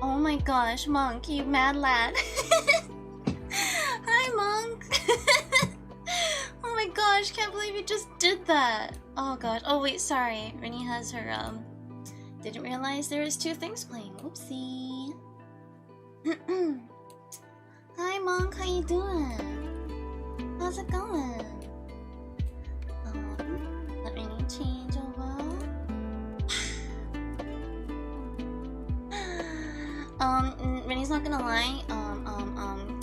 Oh my gosh, Monk, you mad lad. Hi, Monk. Oh my gosh, can't believe you just did that. Oh gosh. Oh wait, sorry. Rini has her, didn't realize there was two things playing. Oopsie. Hi, Monk, how you doing? How's it going? Let Rini change over. Rini's not gonna lie,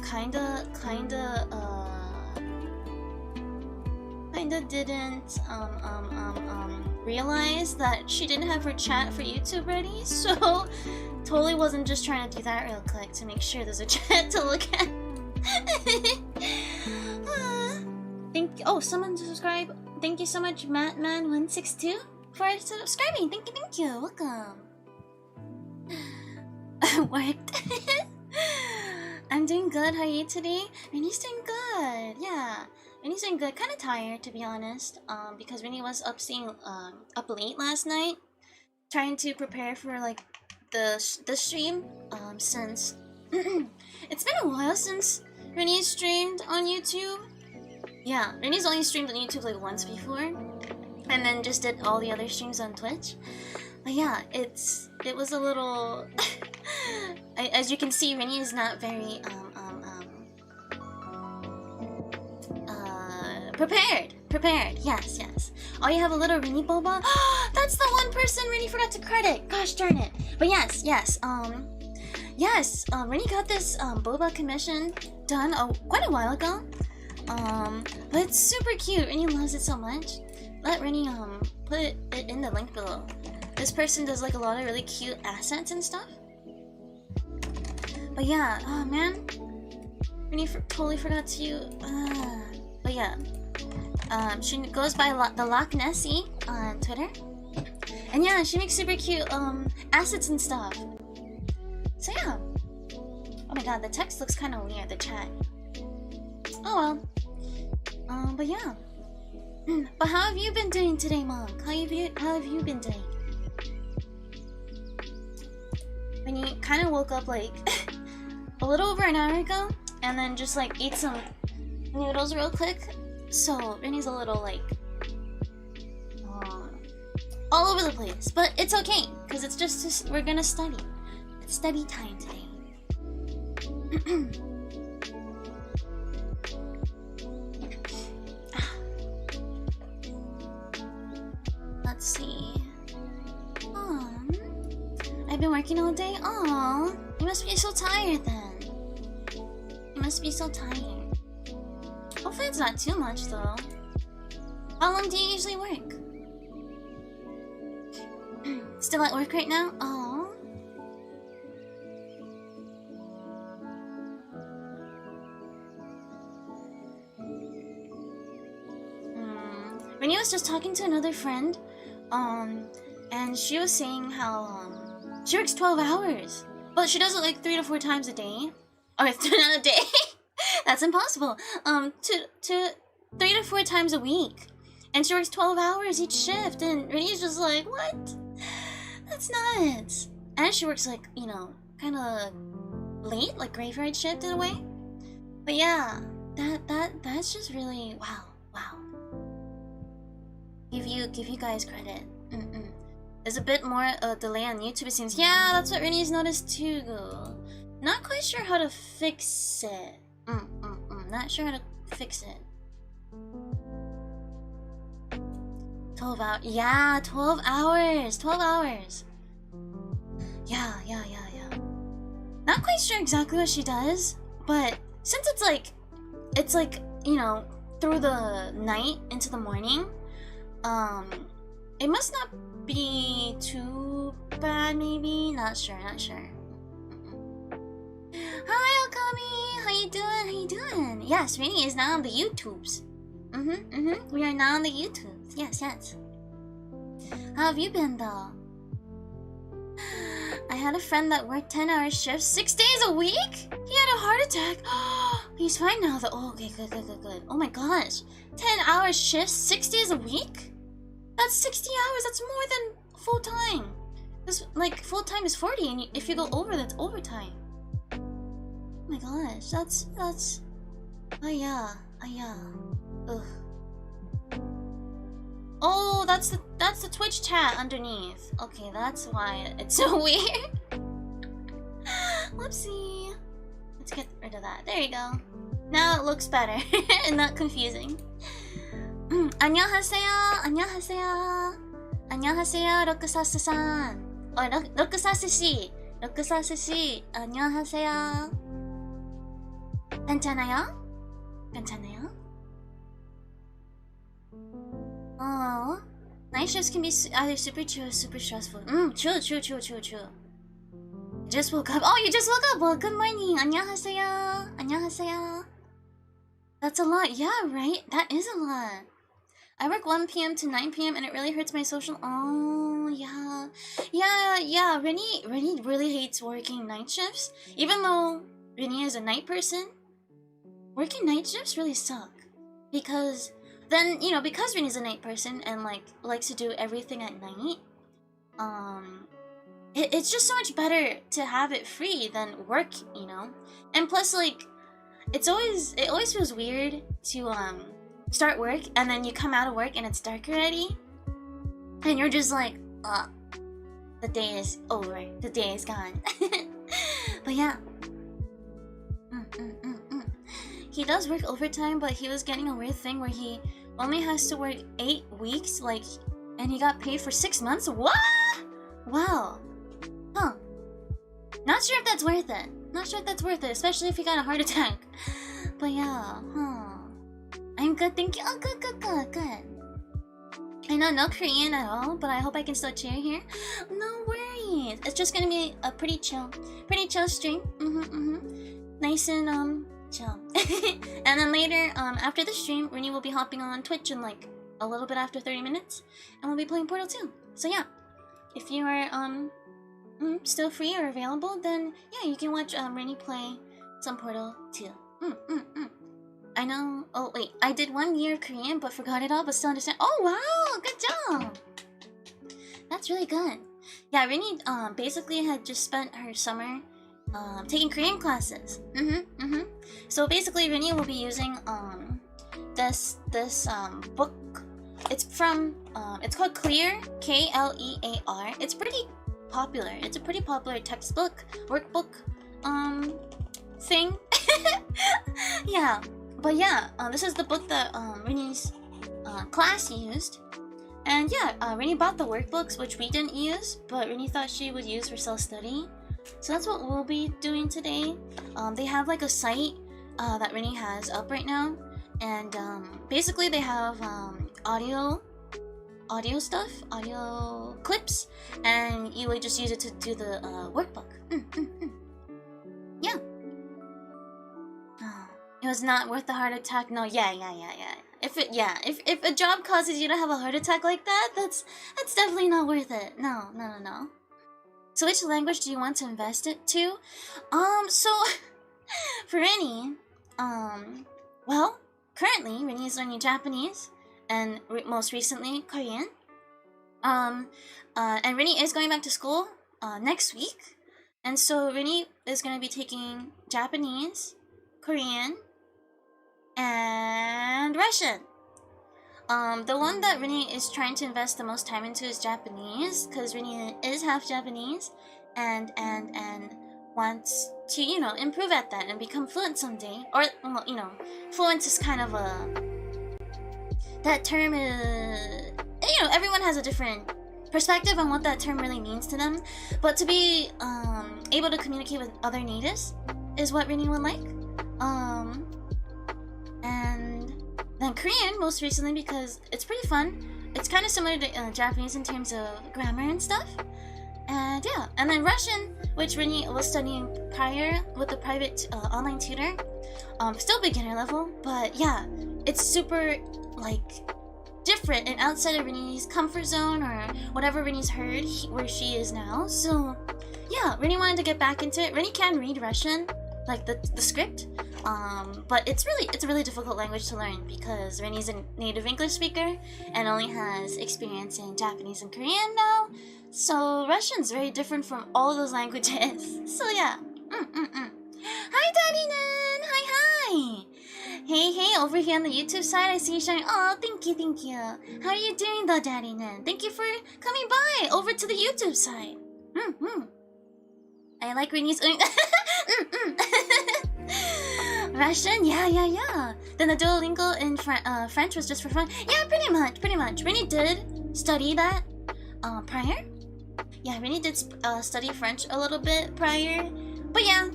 kinda didn't, realize that she didn't have her chat for YouTube ready, so totally wasn't just trying to do that real quick to make sure there's a chat to look at. Oh, someone subscribe. Thank you so much, Mattman162, for subscribing. Thank you. Welcome. Worked. I'm doing good. How are you today? Rini's doing good. Yeah, Rini's doing good. Kind of tired, to be honest. Because Rini was up late last night, trying to prepare for like the stream. Since it's been a while since Rini streamed on YouTube. Yeah, Rini's only streamed on YouTube like once before, and then just did all the other streams on Twitch. But yeah, it was a little. As you can see, Rini is not very prepared. Yes. Oh, you have a little Rini boba. That's the one person Rini forgot to credit. Gosh darn it. But yes. Rini got this boba commission done quite a while ago. But it's super cute. Rini loves it so much. Let Rini put it in the link below. This person does like a lot of really cute assets and stuff. But yeah, oh man, Rini totally forgot to. But yeah, She goes by the Loch Nessie on Twitter. And yeah, she makes super cute assets and stuff. So yeah. Oh my god, the text looks kind of weird, the chat. Oh well. But yeah. But how have you been doing today, Monk? How have you been doing? When you kind of woke up like a little over an hour ago, and then just like ate some noodles real quick. So Rinny's a little like all over the place, but it's okay because it's just we're gonna study. It's study time today. Let's see. I've been working all day. Aw, you must be so tired then. You must be so tired. Hopefully it's not too much though. How long do you usually work? Still at work right now? Aw. Renee was just talking to another friend, and she was saying how she works 12 hours, but she does it like 3 to 4 times a day. Or not a day. That's impossible. 3 to 4 times a week, and she works 12 hours each shift. And Renee's just like, what? That's nuts. And she works like, you know, kind of late, like graveyard shift in a way. But yeah, that's just really wow. Give you guys credit. There's a bit more delay on YouTube, it seems. Yeah, that's what Renee's noticed too. Not quite sure how to fix it. Not sure how to fix it. 12 hours. Yeah, 12 hours. 12 hours. Yeah. Not quite sure exactly what she does, but since it's like, you know, through the night into the morning, it must not be too bad, maybe. Not sure. Hi, Okami! How you doing? Yes, Rini is now on the YouTubes. We are now on the YouTubes. Yes. How have you been, though? I had a friend that worked 10-hour shifts 6 days a week? He had a heart attack. He's fine now, though. Oh, okay, good. Oh my gosh. 10-hour shifts 6 days a week? That's 60 hours. That's more than full-time. Like, full-time is 40, and if you go over, that's overtime. Oh my gosh, that's... Oh yeah. Ugh. Oh, that's the Twitch chat underneath. Okay, that's why it's so weird. Whoopsie. Let's get rid of that. There you go. Now it looks better and not confusing. 안녕하세요. 럭크사스산. 럭크사스씨. 안녕하세요. 괜찮아요? Oh, night shifts can be either super chill or super stressful. True. Just woke up. Oh, you just woke up. Well, good morning. 안녕하세요. That's a lot. Yeah, right? That is a lot. I work 1 p.m. to 9 p.m. and it really hurts my social... Oh, yeah. Yeah. Rini really hates working night shifts. Even though Rini is a night person, working night shifts really suck. Because then, you know, because Rini's a night person and likes to do everything at night, it's just so much better to have it free than work, you know? And plus, like, it always feels weird to start work and then you come out of work and it's dark already, and you're just like, the day is over, the day is gone. But yeah, he does work overtime, but he was getting a weird thing where he only has to work 8 weeks, like, and he got paid for 6 months. What? Wow. Huh. Not sure if that's worth it. Especially if he got a heart attack. But yeah, I'm good, thank you. Oh, good. I know no Korean at all, but I hope I can still cheer here. No worries. It's just gonna be a pretty chill stream. Nice and chill. And then later, after the stream, Rini will be hopping on Twitch in like a little bit after 30 minutes, and we'll be playing Portal 2. So yeah, if you are still free or available, then yeah, you can watch Rini play some Portal 2. I know. Oh wait, I did 1 year Korean but forgot it all, but still understand. Oh wow, good job. That's really good. Yeah, Rini basically had just spent her summer taking Korean classes. So basically, Rini will be using this book. It's from it's called Clear, K-L-E-A-R. It's pretty popular. It's a pretty popular textbook, workbook thing. Yeah, but yeah, this is the book that Rini's class used. And yeah, Rini bought the workbooks, which we didn't use, but Rini thought she would use for self-study. So that's what we'll be doing today. They have like a site that Rini has up right now, and basically they have audio stuff, audio clips, and you would just use it to do the workbook. Yeah. It was not worth the heart attack. No, yeah. If a job causes you to have a heart attack like that, that's definitely not worth it. No. So which language do you want to invest it to? So for Rini, well, currently Rini is learning Japanese and most recently Korean. And Rini is going back to school next week, and so Rini is going to be taking Japanese, Korean, and Russian. The one that Rini is trying to invest the most time into is Japanese, because Rini is half Japanese and wants to, you know, improve at that and become fluent someday. Or, well, you know, fluent is kind of a... That term is... You know, everyone has a different perspective on what that term really means to them. But to be able to communicate with other natives is what Rini would like. And then Korean most recently because it's pretty fun. It's kind of similar to Japanese in terms of grammar and stuff. And yeah, and then Russian, which Rini was studying prior with a private online tutor. Still beginner level, but yeah, it's super like different and outside of Rini's comfort zone or whatever Rini's heard where she is now. So yeah, Rini wanted to get back into it. Rini can read Russian, like the script. But it's a really difficult language to learn because Rini's a native English speaker and only has experience in Japanese and Korean now. So Russian's very different from all those languages. So yeah. Hi Daddy Nan! Hi! Hey, over here on the YouTube side I see you showing. Oh, thank you. How are you doing though, Daddy Nan? Thank you for coming by over to the YouTube side. I like Rini's Russian? Yeah. Then the Duolingo in French was just for fun. Yeah, pretty much. Rini did study that prior. Yeah, Rini did study French a little bit prior. But yeah,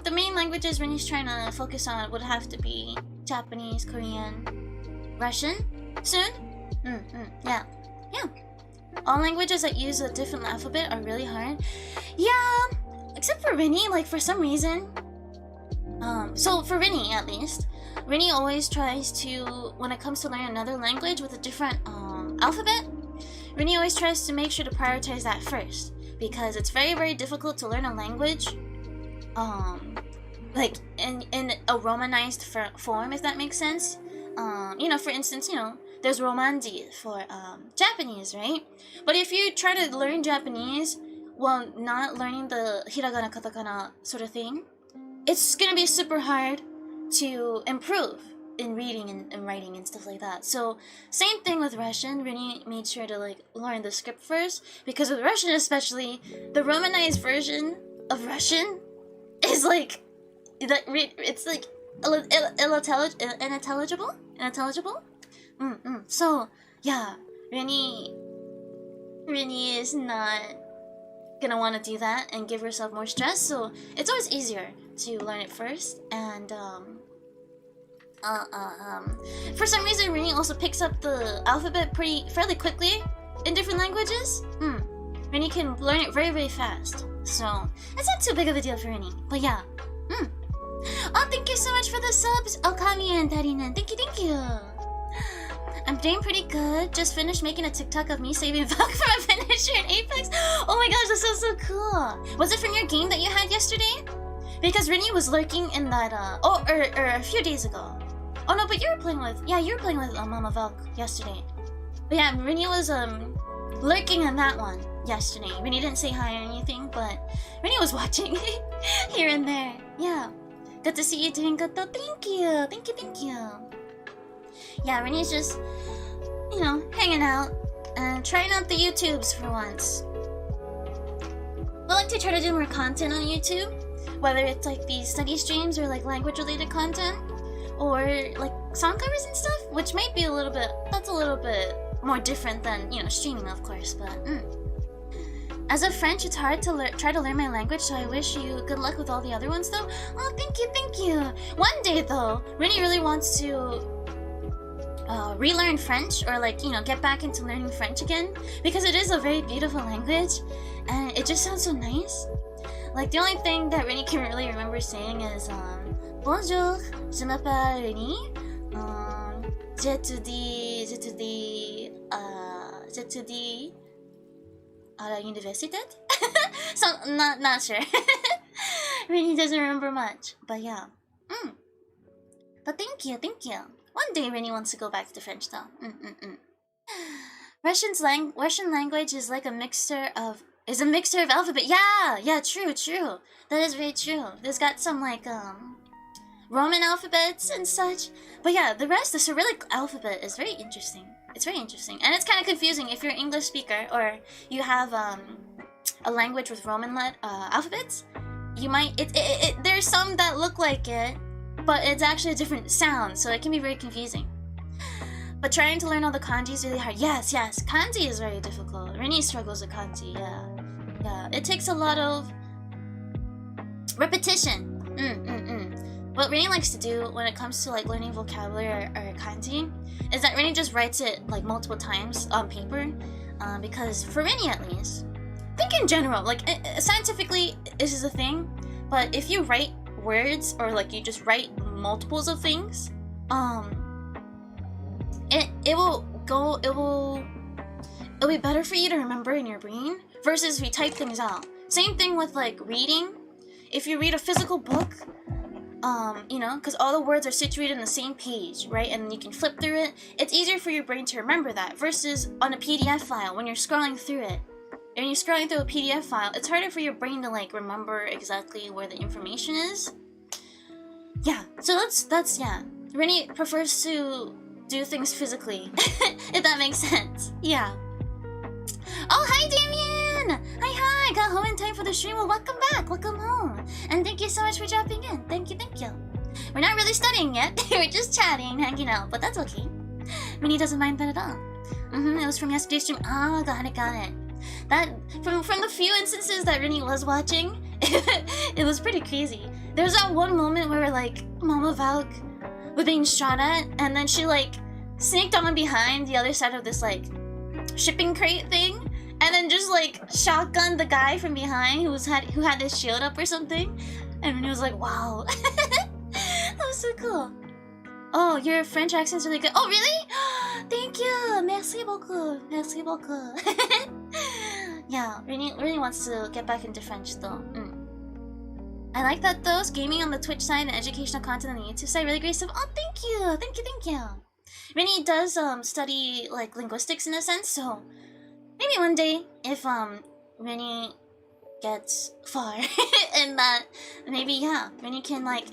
the main languages Rini's trying to focus on would have to be Japanese, Korean, Russian soon. Yeah. All languages that use a different alphabet are really hard. Yeah, except for Rini, like for some reason. So for Rini at least, Rini always tries to, when it comes to learning another language with a different alphabet, Rini always tries to make sure to prioritize that first, because it's very, very difficult to learn a language like in a romanized form, if that makes sense. You know, for instance, you know, there's romanji for Japanese, right? But if you try to learn Japanese while not learning the hiragana, katakana sort of thing, it's gonna be super hard to improve in reading and writing and stuff like that. So same thing with Russian. Rini made sure to like learn the script first, because with Russian especially, the romanized version of Russian is like it's like unintelligible. So yeah, Rini is not gonna want to do that and give herself more stress. So it's always easier to learn it first. And for some reason Rini also picks up the alphabet fairly quickly in different languages. Rini can learn it very, very fast, so it's not too big of a deal for Rini. But yeah. Oh, thank you so much for the subs. Okami and Darinen. Thank you, thank you. I'm doing pretty good. Just finished making a TikTok of me saving Valk from a finisher in Apex. Oh my gosh, that sounds so cool. Was it from your game that you had yesterday? Because Rini was lurking in that, or a few days ago. Oh no, but you were playing with, yeah, you were playing with Mama Valk yesterday. But yeah, Rini was, lurking on that one yesterday. Rini didn't say hi or anything, but Rini was watching here and there. Yeah. Good to see you doing good though. Thank you. Thank you, thank you. Yeah, Rini's just, you know, hanging out and trying out the YouTubes for once. I like to try to do more content on YouTube, whether it's like these study streams or like language related content, or like song covers and stuff, which might be a little bit, that's a little bit more different than, you know, streaming of course, but As a French, it's hard to try to learn my language, so I wish you good luck with all the other ones though. Oh, thank you, thank you. One day though, Rini really wants to relearn French, or like, you know, get back into learning French again, because it is a very beautiful language and it just sounds so nice. Like the only thing that Rini can really remember saying is Bonjour, je m'appelle Rini. J'étudie à la université. So not sure. Rini doesn't remember much, but yeah. But thank you, thank you. One day Rini wants to go back to French though. Russian language is like a mixture of alphabet. Yeah, true. That is very true. There's got some like Roman alphabets and such. But yeah, the rest, the Cyrillic alphabet is very interesting. It's very interesting. And it's kind of confusing if you're an English speaker or you have a language with Roman alphabets. You might there's some that look like it, but it's actually a different sound, so it can be very confusing. But trying to learn all the kanji is really hard. Yes, kanji is very difficult. Rini struggles with kanji, yeah. It takes a lot of repetition. What Rini likes to do when it comes to like learning vocabulary or kanji is that Rini just writes it like multiple times on paper, because for Rini at least, I think in general, like scientifically this is a thing, but if you write words or like you just write multiples of things, it'll be better for you to remember in your brain versus if you type things out. Same thing with like reading. If you read a physical book, you know, because all the words are situated in the same page, right? And you can flip through it. It's easier for your brain to remember that versus on a PDF file when you're scrolling through it. And when you're scrolling through a PDF file, it's harder for your brain to like remember exactly where the information is. Yeah, so that's yeah. Rini prefers to do things physically, if that makes sense. Yeah. Oh, hi, Damien! Hi! Got home in time for the stream. Well, welcome back. Welcome home. And thank you so much for dropping in. Thank you. We're not really studying yet. We're just chatting, hanging out, but that's okay. Rini doesn't mind that at all. It was from yesterday's stream. Ah, got it. That, from the few instances that Rini was watching, it was pretty crazy. There was that one moment where, like, Mama Valk was being shot at, and then she, like, sneaked on behind the other side of this, like, shipping crate thing, and then just like shotgunned the guy from behind who had his shield up or something, and he was like, wow. That was so cool. Oh, your French accent's really good. Oh, really? Thank you. Merci beaucoup. Yeah, Rini wants to get back into French though. I like that though. Gaming on the Twitch side and educational content on the YouTube side, really great stuff. Oh, thank you. Rini does study like linguistics in a sense, so maybe one day if Rini gets far in that, maybe yeah, Rini can like,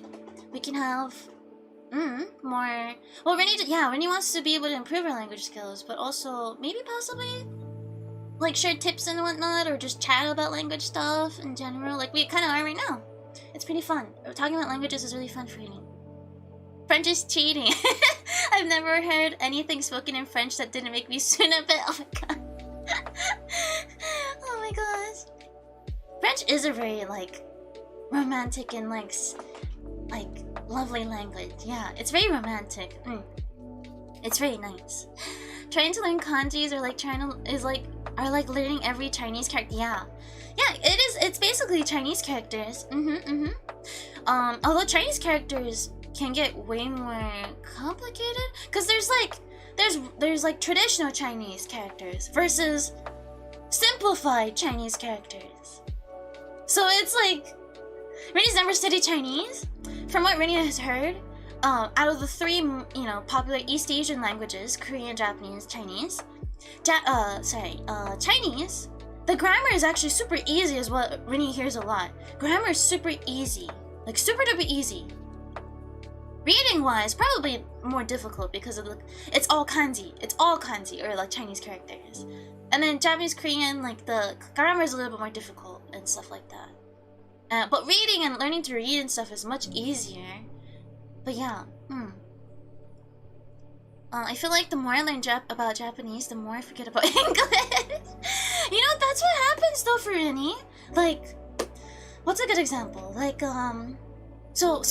we can have more. Well, Rini wants to be able to improve her language skills, but also maybe possibly like share tips and whatnot, or just chat about language stuff in general, like we kind of are right now. It's pretty fun. Talking about languages is really fun for Rini. French is cheating. I've never heard anything spoken in French that didn't make me swoon a bit. Oh my god. Oh my gosh. French is a very like romantic and like lovely language. Yeah, it's very romantic. It's very nice. trying to learn kanjis or like are like learning every Chinese character. Yeah, it is. It's basically Chinese characters. Although Chinese characters can get way more complicated because there's like traditional Chinese characters versus simplified Chinese characters. So it's like Rini's never studied Chinese. From what Rini has heard, out of the three, popular East Asian languages, Korean, Japanese, Chinese, Chinese, the grammar is actually super easy is what Rini hears a lot. Grammar is super easy. Like super duper easy. Reading wise, probably more difficult because of it's all kanji. It's all kanji or like Chinese characters. And then Japanese, Korean, like the grammar is a little bit more difficult and stuff like that. But reading and learning to read and stuff is much easier. But yeah, I feel like the more I learn about Japanese, the more I forget about English. That's what happens though for Rini. Like, what's a good example? Like, so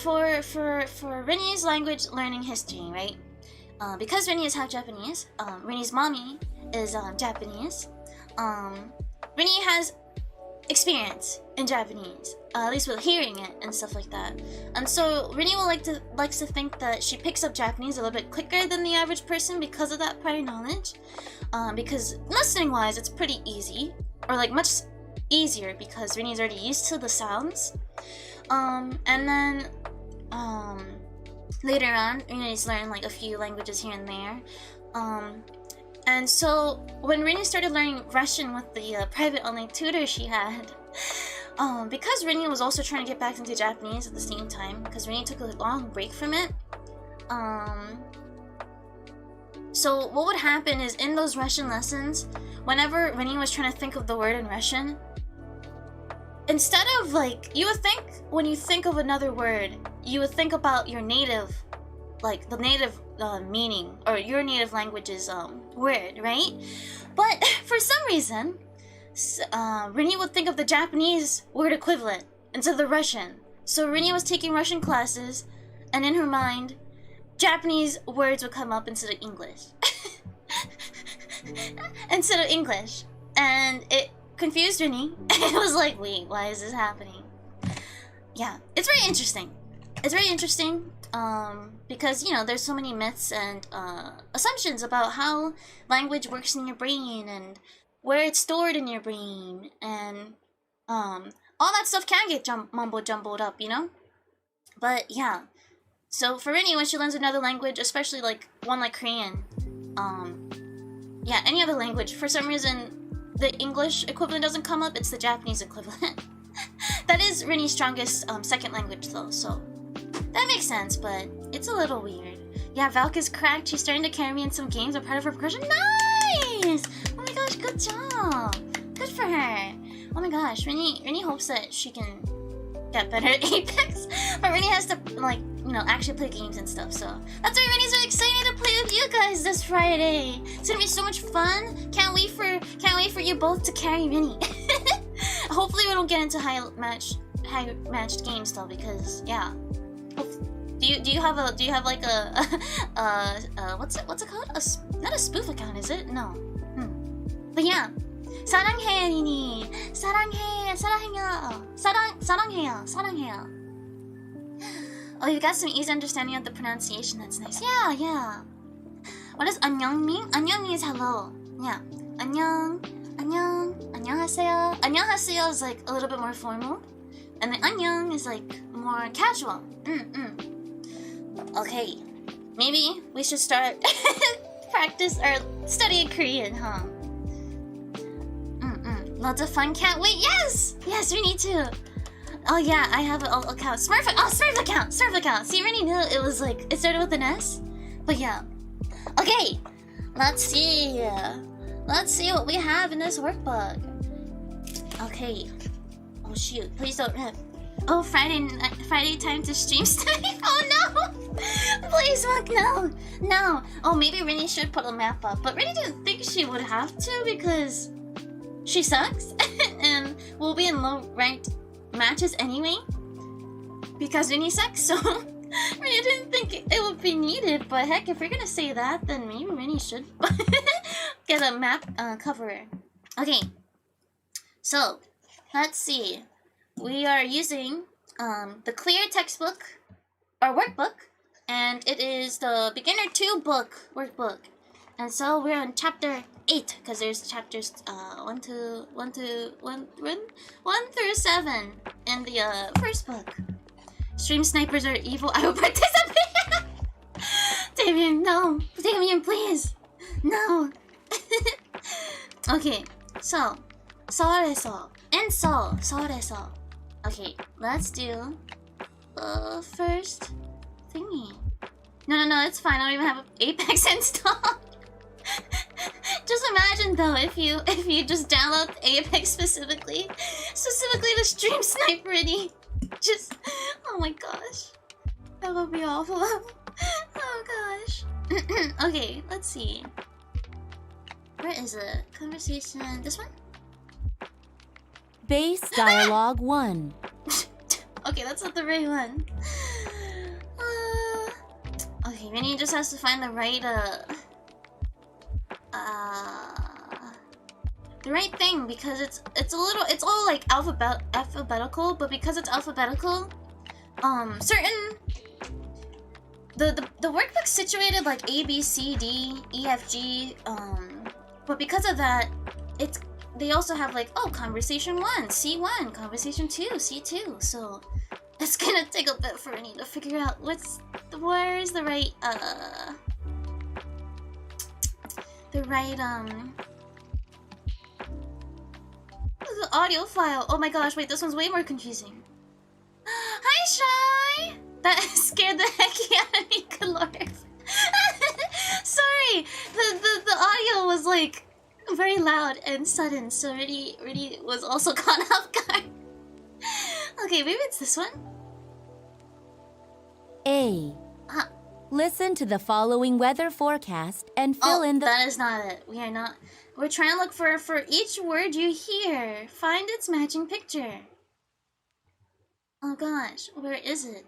for Rini's language learning history, right? Because Rini is half Japanese, Rini's mommy is Japanese. Rini has experience in Japanese, at least with hearing it and stuff like that. And so Rini likes to think that she picks up Japanese a little bit quicker than the average person because of that prior knowledge. Because listening wise, it's pretty easy, or like much easier because Rini's already used to the sounds. And then later on, Rini's learned like a few languages here and there. And so when Rini started learning Russian with the private online tutor she had, because Rini was also trying to get back into Japanese at the same time, because Rini took a long break from it. So what would happen is in those Russian lessons, whenever Rini was trying to think of the word in Russian, instead of like, you would think when you think of another word, you would think about your native, like the native meaning or your native language's word, right? But for some reason, Rini would think of the Japanese word equivalent instead of the Russian. So Rini was taking Russian classes, and in her mind, Japanese words would come up instead of English. And it confused Rini. It was like, wait, why is this happening? Yeah, it's very interesting. Because there's so many myths and assumptions about how language works in your brain and where it's stored in your brain, and all that stuff can get mumbo-jumbled up, But yeah, so for Rini, when she learns another language, especially like one like Korean, any other language, for some reason the English equivalent doesn't come up, it's the Japanese equivalent. That is Rini's strongest second language though, so that makes sense, but it's a little weird. Yeah, Valk is cracked. She's starting to carry me in some games. I'm part of her progression. Nice! Oh my gosh, good job. Good for her. Oh my gosh, Rini hopes that she can get better at Apex, but Rini has to actually play games and stuff. So that's why Rini's so excited to play with you guys this Friday. It's gonna be so much fun. Can't wait for you both to carry Rini. Hopefully we don't get into high matched games though, because yeah. Do you have like a what's it called? Not a spoof account, is it? No. But yeah. 사랑해 리니. 사랑해요. 사랑해요. Oh, you got some easy understanding of the pronunciation. That's nice. Yeah. What does 안녕 mean? 안녕 means hello. Yeah. 안녕. 안녕하세요. 안녕하세요 is like a little bit more formal. And then 안녕 is like more casual. Okay. Maybe we should start practice or study Korean, huh? Lots of fun. Can't wait. Yes, we need to. Oh yeah, I have an account. Smurf account. See, Rini knew it was like it started with an S, but yeah. Okay, let's see what we have in this workbook. Okay. Oh shoot! Please don't rip. Oh, Friday time to stream study. Oh no! Please, fuck no. Oh, maybe Rini should put a map up, but Rini didn't think she would have to because she sucks, and we'll be in low ranked matches anyway because Rini sucks. So I mean, I didn't think it would be needed, but heck, if you're gonna say that, then maybe Rini should get a map cover. Okay, so let's see. We are using the clear textbook or workbook, and it is the beginner 2 book workbook. And so we're on chapter 8 because there's chapters 1 through 7 in the first book. Stream snipers are evil. I will participate. Damien, no. Damien, please. No. Okay, so 서울에서 and 서울에서. Okay, let's do the first thingy. No, it's fine. I don't even have Apex installed. Just imagine though if you just download Apex specifically the stream sniper ready. Just oh my gosh, that would be awful. Oh gosh. Okay, let's see. Where is it? Conversation. This one? Base dialogue 1. Okay, that's not the right one. Okay, Rini just has to find the right thing because it's all like alphabetical, but because it's alphabetical, certain the workbook's situated like A, B, C, D, E, F, G, but because of that, they also have like, oh, conversation 1, C1, conversation 2, C2, so it's gonna take a bit for me to figure out where is the right the audio file. Oh my gosh, wait, this one's way more confusing. Hi, Shy! That scared the heck out of me, good lord. Sorry, the audio was like very loud and sudden, so really was also caught off guard. Okay, maybe it's this one? A. Listen to the following weather forecast and fill in the... that is not it. We're trying to look for each word you hear. Find its matching picture. Oh gosh, where is it?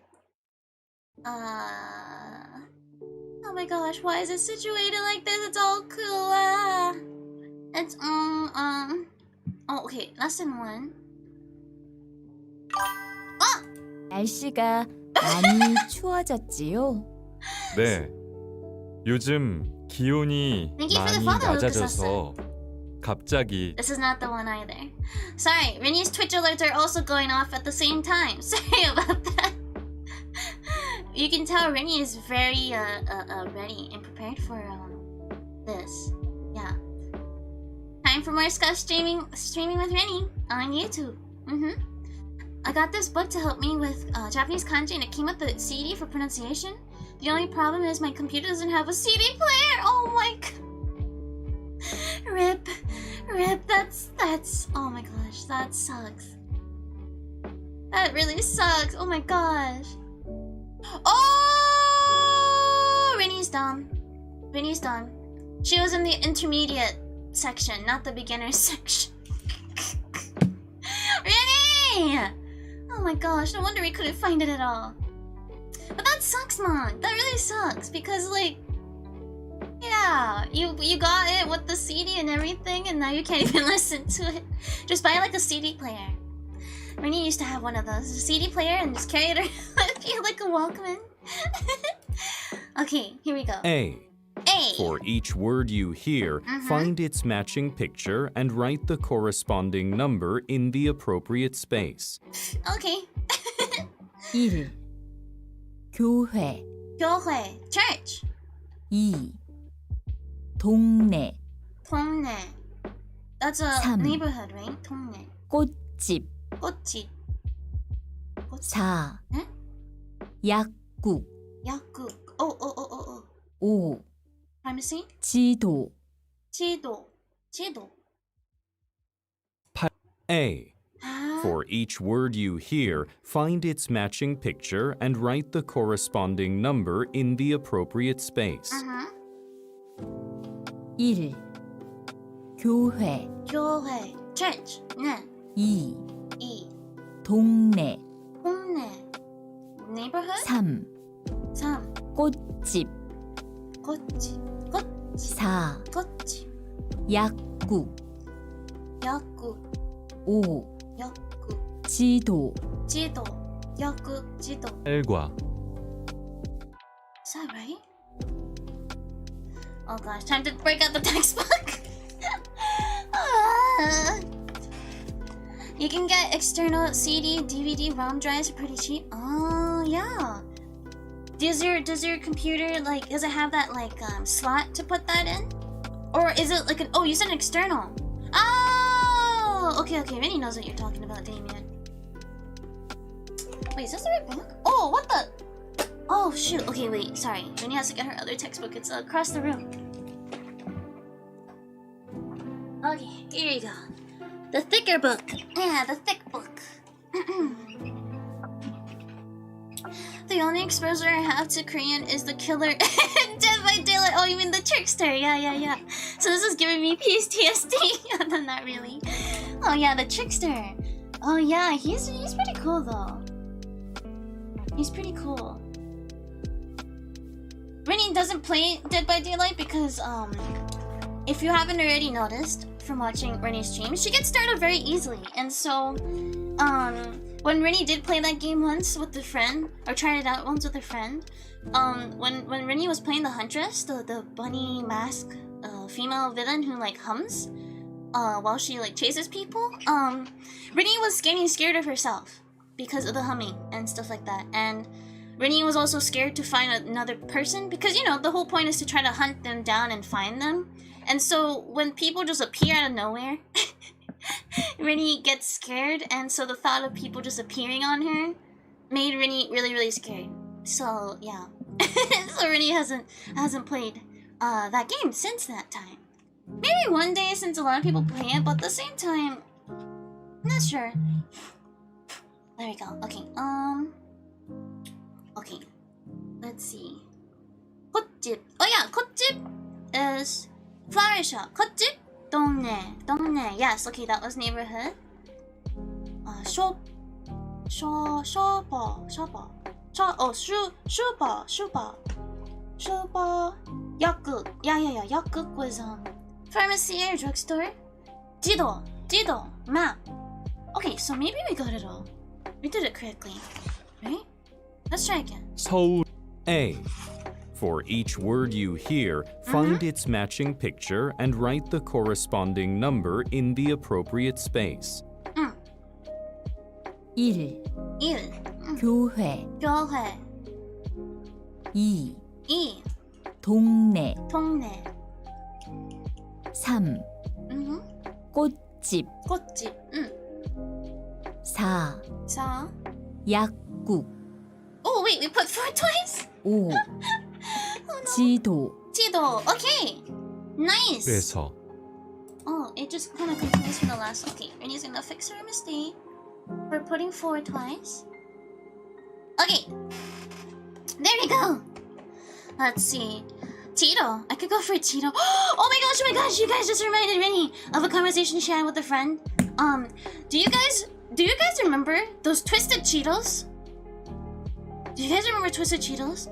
Oh my gosh, why is it situated like this? It's all cool. It's oh, okay, lesson 1. 날씨가 많이 추워졌지요. 네, 요즘 기온이 Thank you for the 많이 follow, 낮아져서 갑자기 This is not the one either. Sorry, Rini's Twitch alerts are also going off at the same time. Sorry about that. You can tell Rini is very ready and prepared for this. Yeah. Time for more Scuf streaming with Rini on YouTube. I got this book to help me with Japanese kanji, and it came with the CD for pronunciation. The only problem is my computer doesn't have a CD player. Oh my god. Rip. That's. Oh my gosh, that sucks. That really sucks. Oh my gosh. Oh, Rini's dumb. She was in the intermediate section, not the beginner section. Rini! Oh my gosh, no wonder we couldn't find it at all. But that sucks, Mom. That really sucks because, like, yeah, you got it with the CD and everything, and now you can't even listen to it. Just buy like a CD player. Rini used to have one of those, a CD player, and just carry it around with you like a Walkman. Okay, here we go. A. A. For each word you hear, find its matching picture and write the corresponding number in the appropriate space. Okay. 1. 교회. 교회, church. 2. 동네. 동네. That's a 3. neighborhood, right? 동네. 꽃집. 꽃집. 4. 응? 약국. 약국. Oh. 5. Pharmacy. 지도. 지도. A. 아. For each word you hear, find its matching picture and write the corresponding number in the appropriate space. 1. 교회. 교회, church. 네. 2. 2. 동네. 동네. Neighborhood. 3. 꽃집 꽃집, 꽃집, 4. 꽃집, 약국 약국, 5. 약국, 지도 지도, 약국, 지도. 쌀과 Is that right? Oh gosh, time to break out the textbook. Ah. You can get external CD, DVD, ROM drives pretty cheap. Oh yeah. Does your computer like does it have that like slot to put that in, or is it like an you said an external? Oh, okay. Vinny knows what you're talking about, Damien. Wait, is this the right book? Oh, what the? Oh shoot. Okay, wait. Sorry, Vinny has to get her other textbook. It's across the room. Okay, here you go. The thicker book. Yeah, the thick book. The only exposure I have to Korean is the killer Dead by Daylight. Oh, you mean the trickster? Yeah. So this is giving me PTSD. No, not really. Oh yeah, the trickster. Oh yeah, he's pretty cool though. He's pretty cool. Rini doesn't play Dead by Daylight because if you haven't already noticed from watching Rini's stream, she gets started very easily, and so when Rini did play that game once with a friend, or tried it out once with a friend, when Rini was playing the Huntress, the bunny mask female villain who like hums while she like chases people, Rini was getting scared of herself because of the humming and stuff like that, and Rini was also scared to find another person because, you know, the whole point is to try to hunt them down and find them. And so when people just appear out of nowhere, Rini gets scared, and so the thought of people just appearing on her made Rini really, really scared. So yeah, so Rini hasn't played that game since that time. Maybe one day, since a lot of people play it, but at the same time, not sure. There we go. Okay. Okay. Let's see. 꽃집. Oh yeah, 꽃집 is flower shop. 꽃집, 동네. Yes. Okay, that was neighborhood. Shop. 약국. Yeah. 약국 was pharmacy or drugstore. 지도, map. Okay, so maybe we got it all. We did it correctly, right? Let's try again. 서울 A. For each word you hear, find its matching picture and write the corresponding number in the appropriate space. 1. 1. 교회 교회. 2. 2. 동네 동네. 3. 꽃집 꽃집. 4. 4. 약국 Oh wait, we put 4 twice? 5. 지도 지도. Okay. Nice. 그래서 Oh, it just kind of confused me the last. Okay, we're using the fix our mistake. We're putting 4 twice. Okay. There we go. Let's see. Tito. I could go for Tito. Oh my gosh, you guys just reminded me of a conversation she had with a friend. Do you guys remember those twisted Cheetos? Do you guys remember Twisted Cheetos?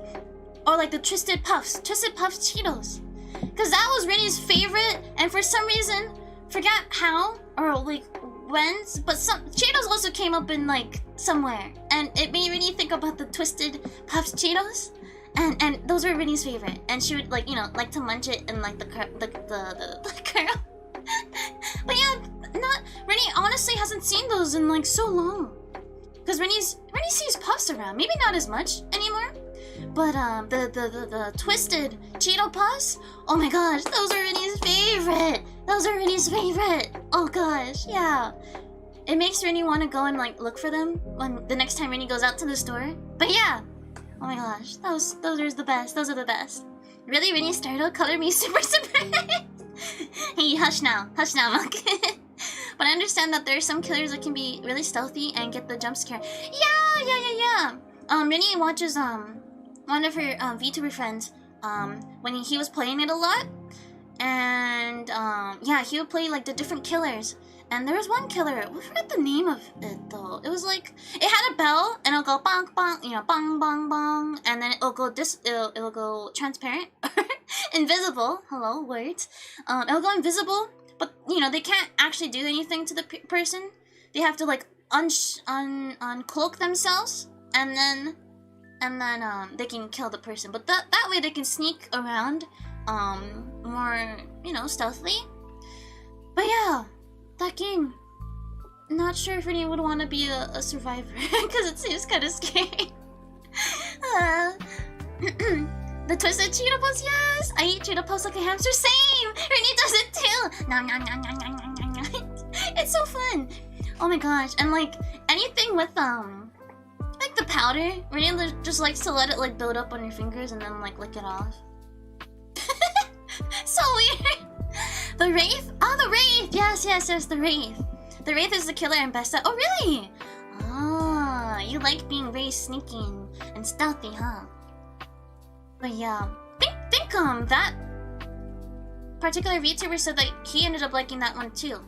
Or like the Twisted Puffs Cheetos? Because that was Rini's favorite, and for some reason, forgot how or like when, but some Cheetos also came up in like somewhere, and it made Rini think about the Twisted Puffs Cheetos, and those were Rini's favorite, and she would like, you know, like to munch it in like the curl. But yeah, Rini honestly hasn't seen those in like so long. Because Rini sees Puffs around. Maybe not as much anymore. But the Twisted Cheeto Puffs, oh my gosh, those are Rini's favorite. Oh gosh, yeah. It makes Rini want to go and like look for them when the next time Rini goes out to the store. But yeah, oh my gosh, those are the best. Those are the best. Really, Rini started color me super surprised. Hey, hush now, Monk. But I understand that there are some killers that can be really stealthy and get the jump scare. Yeah. Rini watches one of her VTuber friends when he was playing it a lot, And yeah, he would play like the different killers. And there was one killer, I forgot the name of it though. It was like, it had a bell and it'll go bang bang, you know, bang bang bang, and then it'll go it'll go transparent, invisible. Hello, words. It'll go invisible, but you know they can't actually do anything to the person. They have to like uncloak themselves, and then they can kill the person. But that way they can sneak around, more, you know, stealthily. But yeah. That game, not sure if anyone would want to be a survivor because it seems kind of scary. The twisted Cheeto Puffs, yes! I eat Cheeto Puffs like a hamster, same! Rini does it too! Nom, nom, nom, nom, nom, nom, nom, nom. It's so fun! Oh my gosh, and like, anything with, like the powder, Rini just likes to let it like build up on your fingers and then like lick it off. So weird! The Wraith? Oh, the Wraith! Yes, the Wraith. The Wraith is the killer in Best. Oh, really? Ah, you like being very sneaky and stealthy, huh? But yeah, think that particular VTuber said that he ended up liking that one too.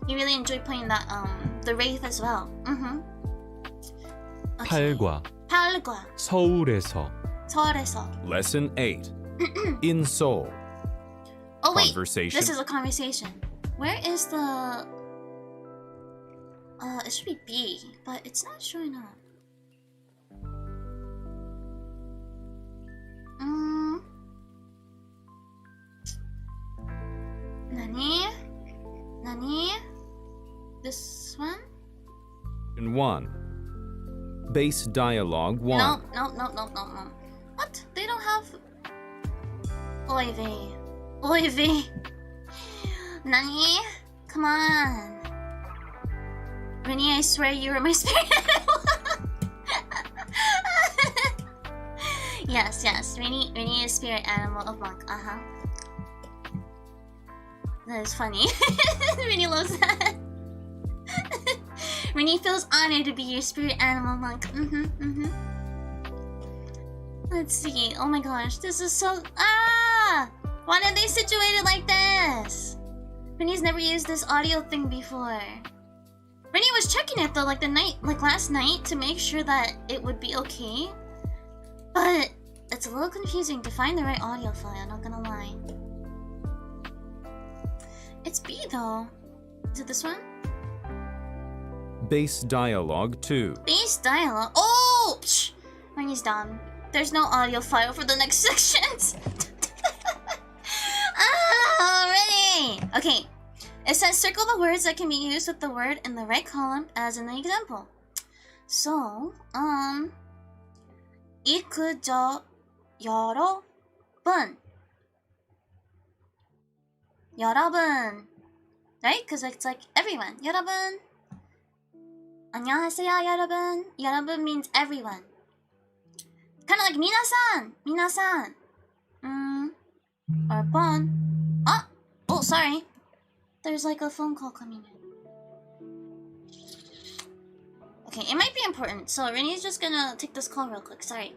He really enjoyed playing that the Wraith as well. Okay. 팔과 팔과 서울에서. 서울에서. Lesson 8. In Seoul. Oh wait, Conversation. this is a conversation. Where is the... it should be B, but it's not showing up. Nani? This one? 1. Base dialogue 1. No. What? They don't have... Oy vey. Nani? Come on. Rini, I swear you were my spirit animal. Yes. Rini is spirit animal of Monk. That is funny. Rini loves that. Rini feels honored to be your spirit animal, Monk. Let's see. Oh my gosh, this is so... Why did they situate it like this? Rinny's never used this audio thing before. Rinny was checking it though, like last night, to make sure that it would be okay. But it's a little confusing to find the right audio file, not gonna lie. It's B though. Is it this one? Base dialogue 2. Base dialogue. Oh! Psh! Rinny's done. There's no audio file for the next sections. Already! Okay. It says circle the words that can be used with the word in the right column as in the example. So, 이그저 여러분. Right? Because it's like everyone. 여러분. 안녕하세요, 여러분. 여러분 means everyone. Kind of like minasan. Or 번. Oh, sorry. There's like a phone call coming in. Okay, it might be important. So Rinny's just gonna take this call real quick. Sorry.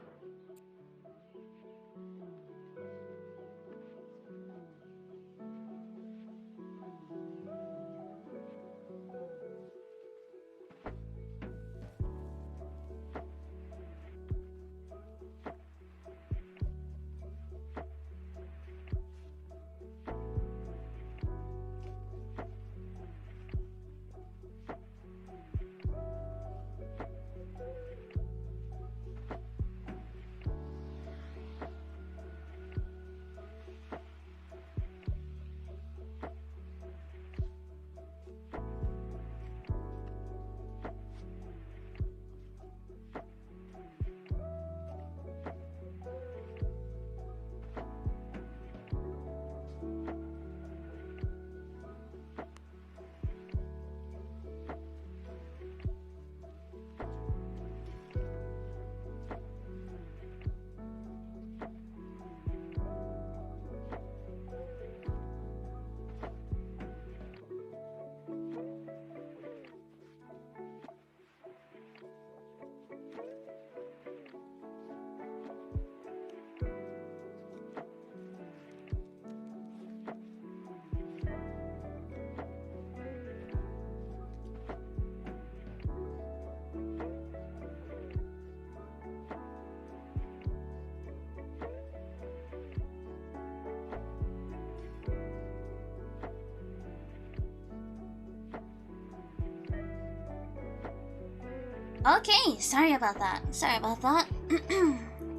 Okay, sorry about that. Sorry about that.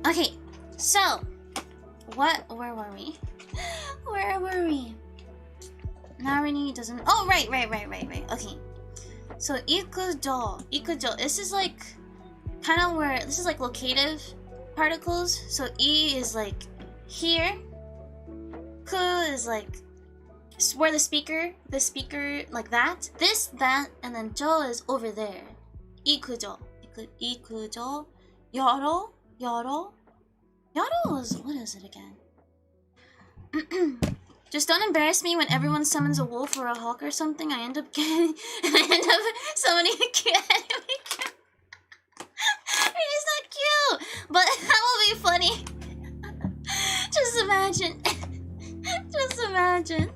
Okay, so where were we? Where were we? Now Rini doesn't. Oh, right. Okay. So ikujo. This is like kind of where this is like locative particles. So I is like here. Ku is like where the speaker like that. This, that, and then jo is over there. Ikujo. Yoro is, what is it again? Just don't embarrass me when everyone summons a wolf or a hawk or something. I end up summoning a cute anime cute. It's not cute, but that will be funny. Just imagine. Just imagine.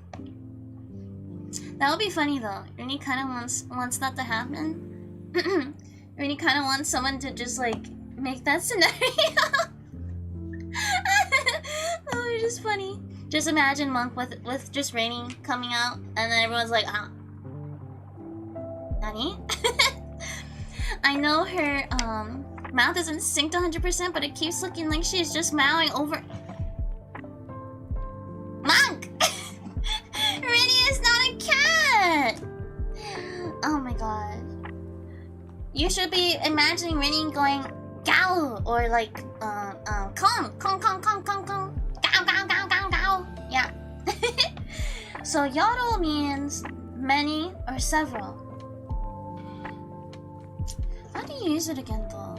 That would be funny though. Rini kind of wants that to happen. Rini kind of wants someone to just like make that scenario. That would be just funny. Just imagine Monk with just Rainy coming out, and then everyone's like, ah, Nani? I know her mouth isn't synced 100%, but it keeps looking like she's just mowing over. Monk! Rainy is not a cat! Oh my god. You should be imagining Rainy going Gao or like Kong. Gao. Yeah. So Yoro means many or several. How do you use it again though?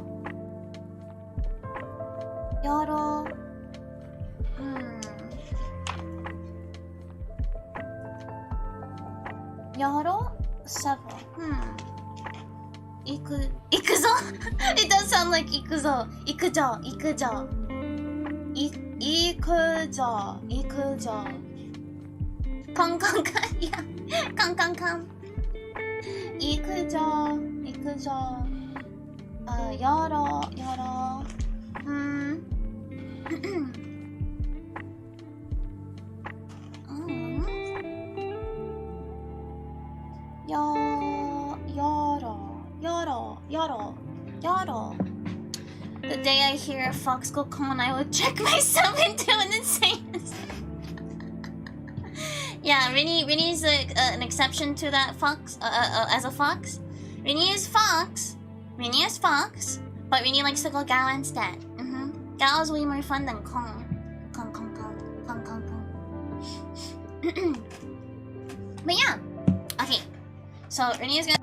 Yoro. Yoro, several. Ikuzo? It does sound like ikuzo. Ikujo. Kong. Yeah. Kong. Ikujo. Yoro. Yoro. The day I hear a fox go con, I will check myself into an insane. Yeah, Rini is an exception to that fox. As a fox, Rini is fox, but Rini likes to go Gao instead. Gao is way more fun than Kong. But yeah, okay. So Rini is gonna.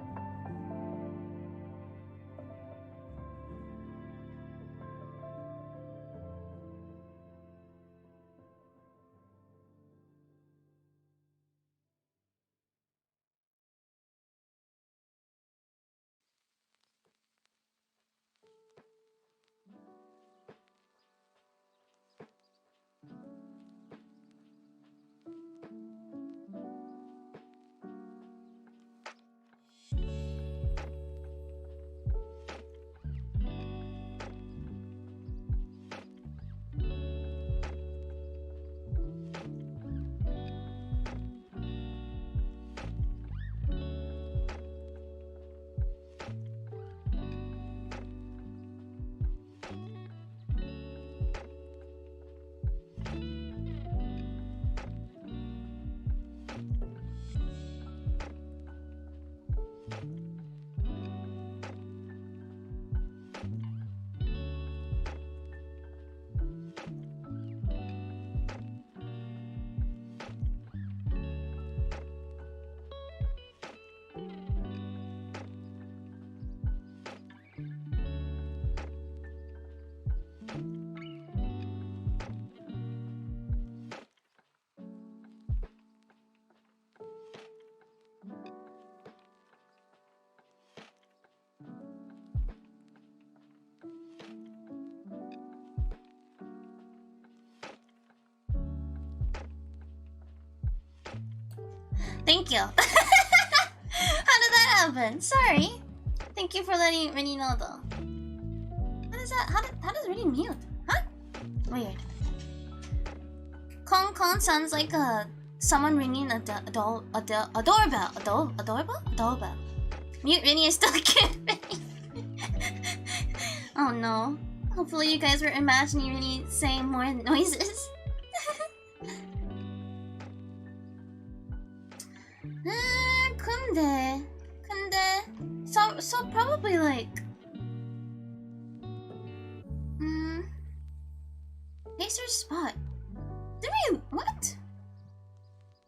Thank you. How did that happen? Sorry. Thank you for letting Rini know though. How does that? How does Rini mute? Huh? Weird. Kong sounds like someone ringing a doorbell. A doorbell. Mute Rini is still cute. Oh no. Hopefully you guys were imagining me saying more noises. 근데 so probably like Pacer spot. Did we what?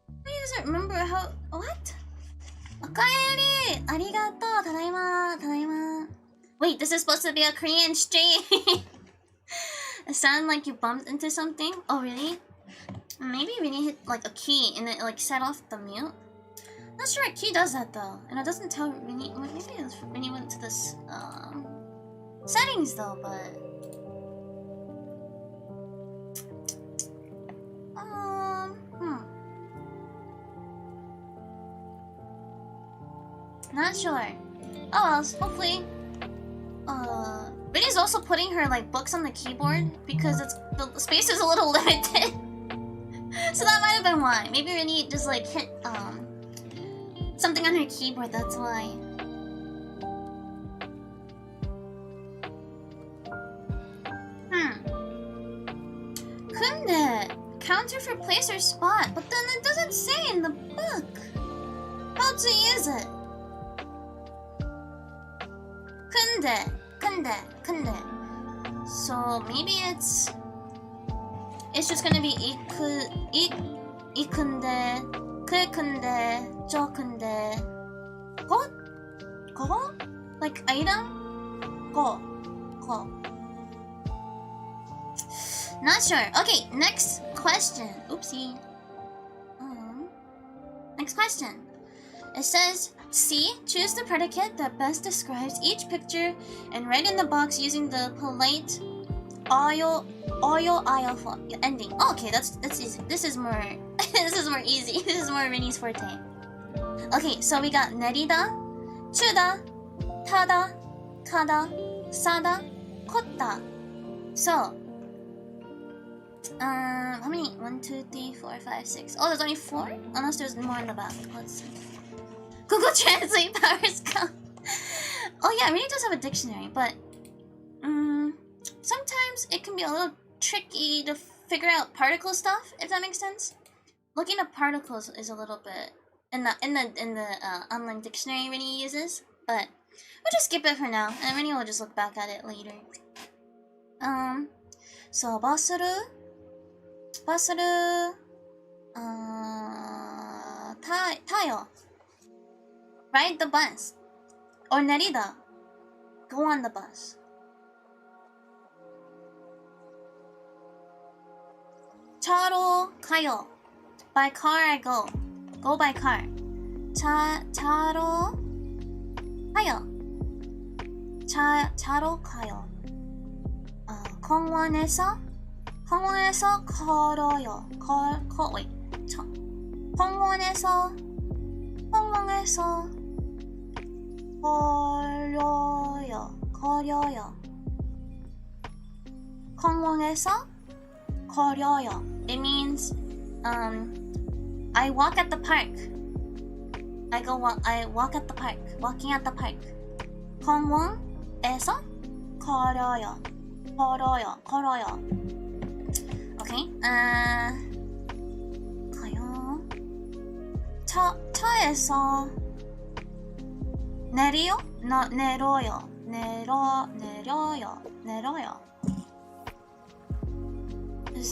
You guys don't remember how what? Okaeri! Arigato! Tadaima! Tadaima! Wait, this is supposed to be a Korean stream! It sounded like you bumped into something? Oh, really? Maybe Rini hit like a key and it like set off the mute? Not sure a key does that though. And it doesn't tell Rini. Well, maybe Rini went to this settings though, but not sure. Oh well, hopefully. Rini's also putting her like books on the keyboard because the space is a little limited. So that might have been why. Maybe Rini just like hit something on her keyboard. That's why. 근데 counter for place or spot, but then it doesn't say in the book how to use it. 근데. So maybe it's just gonna be 이 큰데, 그 큰데, 저 큰데, 그거? Like item? 거. Not sure. Okay, next question. Oopsie. Next question. It says, C. Choose the predicate that best describes each picture and write in the box using the polite oyo ending. Oh, okay, that's easy. This is more easy. This is more Rini's forte. Okay, so we got 내리다, 추다, 타다, 가다, 싸다, 걷다. So how many? 1, 2, 3, 4, 5, 6. Oh, there's only 4? Unless there's more in the back. Let's see. Google Translate powers come. Oh yeah, Rini does have a dictionary, but sometimes it can be a little tricky to figure out particle stuff, if that makes sense. Looking up particles is a little bit in the online dictionary Rini uses, but we'll just skip it for now, and Rini will just look back at it later. So 버스를 타요. Ride the bus. Or 내리다. Go on the bus. 차로 가요. By car I go. Go by car. 차로 가요. 차로 가요. 공원에서 걸어요. wait. 공원에서 걸어요. 공원에서 걸어요. It means I walk at the park. I walk at the park. Walking at the park. 공원에서 걸어요. Okay. 가요. 차에서 내려요.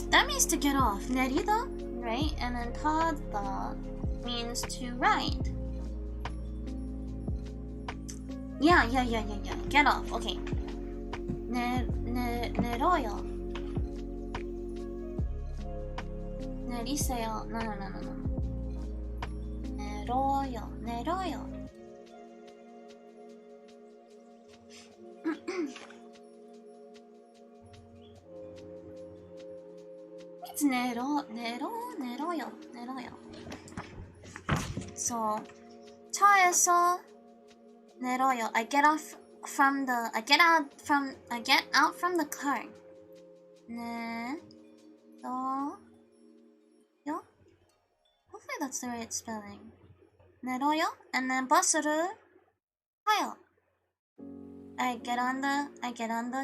That means to get off. 내리다, right? And then 타다 means to ride. Yeah. Get off. Okay. 내려요. 내리세요. No. 내려요. It's 내려요. So 차에서 내려요. I get out from the car. 내려요. Hopefully that's the right spelling. 내려요. And then 버스를 타요. I get on the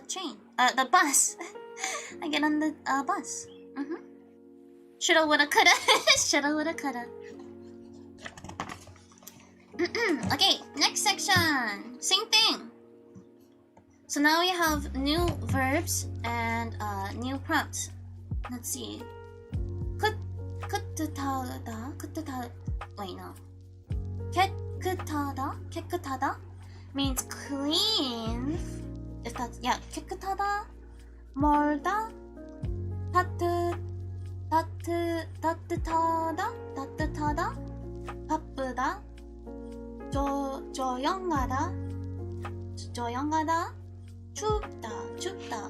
train. The bus. I get on the bus. Shoulda, woulda, coulda. Shoulda, woulda, coulda. Okay, next section. Same thing. So now we have new verbs and new prompts. Let's see. Wait, no. 깨끗하다 means clean. If that's, yeah, 깨끗하다. 멀다. 따뜻하다. 바쁘다. 조용하다. 춥다.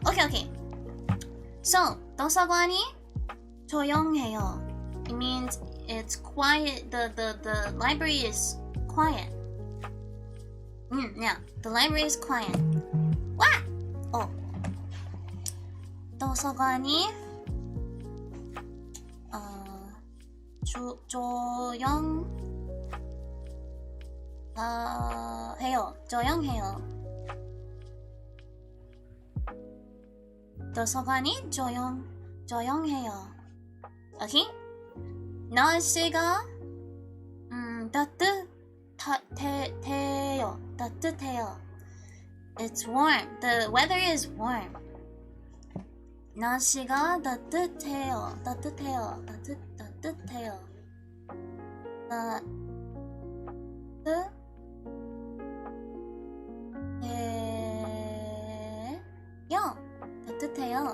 Okay. So, 도서관이 조용해요. It means it's quiet. The library is quiet. Yeah, the library is quiet. What? Oh. 도서관이 조용해요. 도서관이 조용해요. Okay? 날씨가 따뜻해요. It's warm. The weather is warm. 날씨가 따뜻해요. 따뜻해요.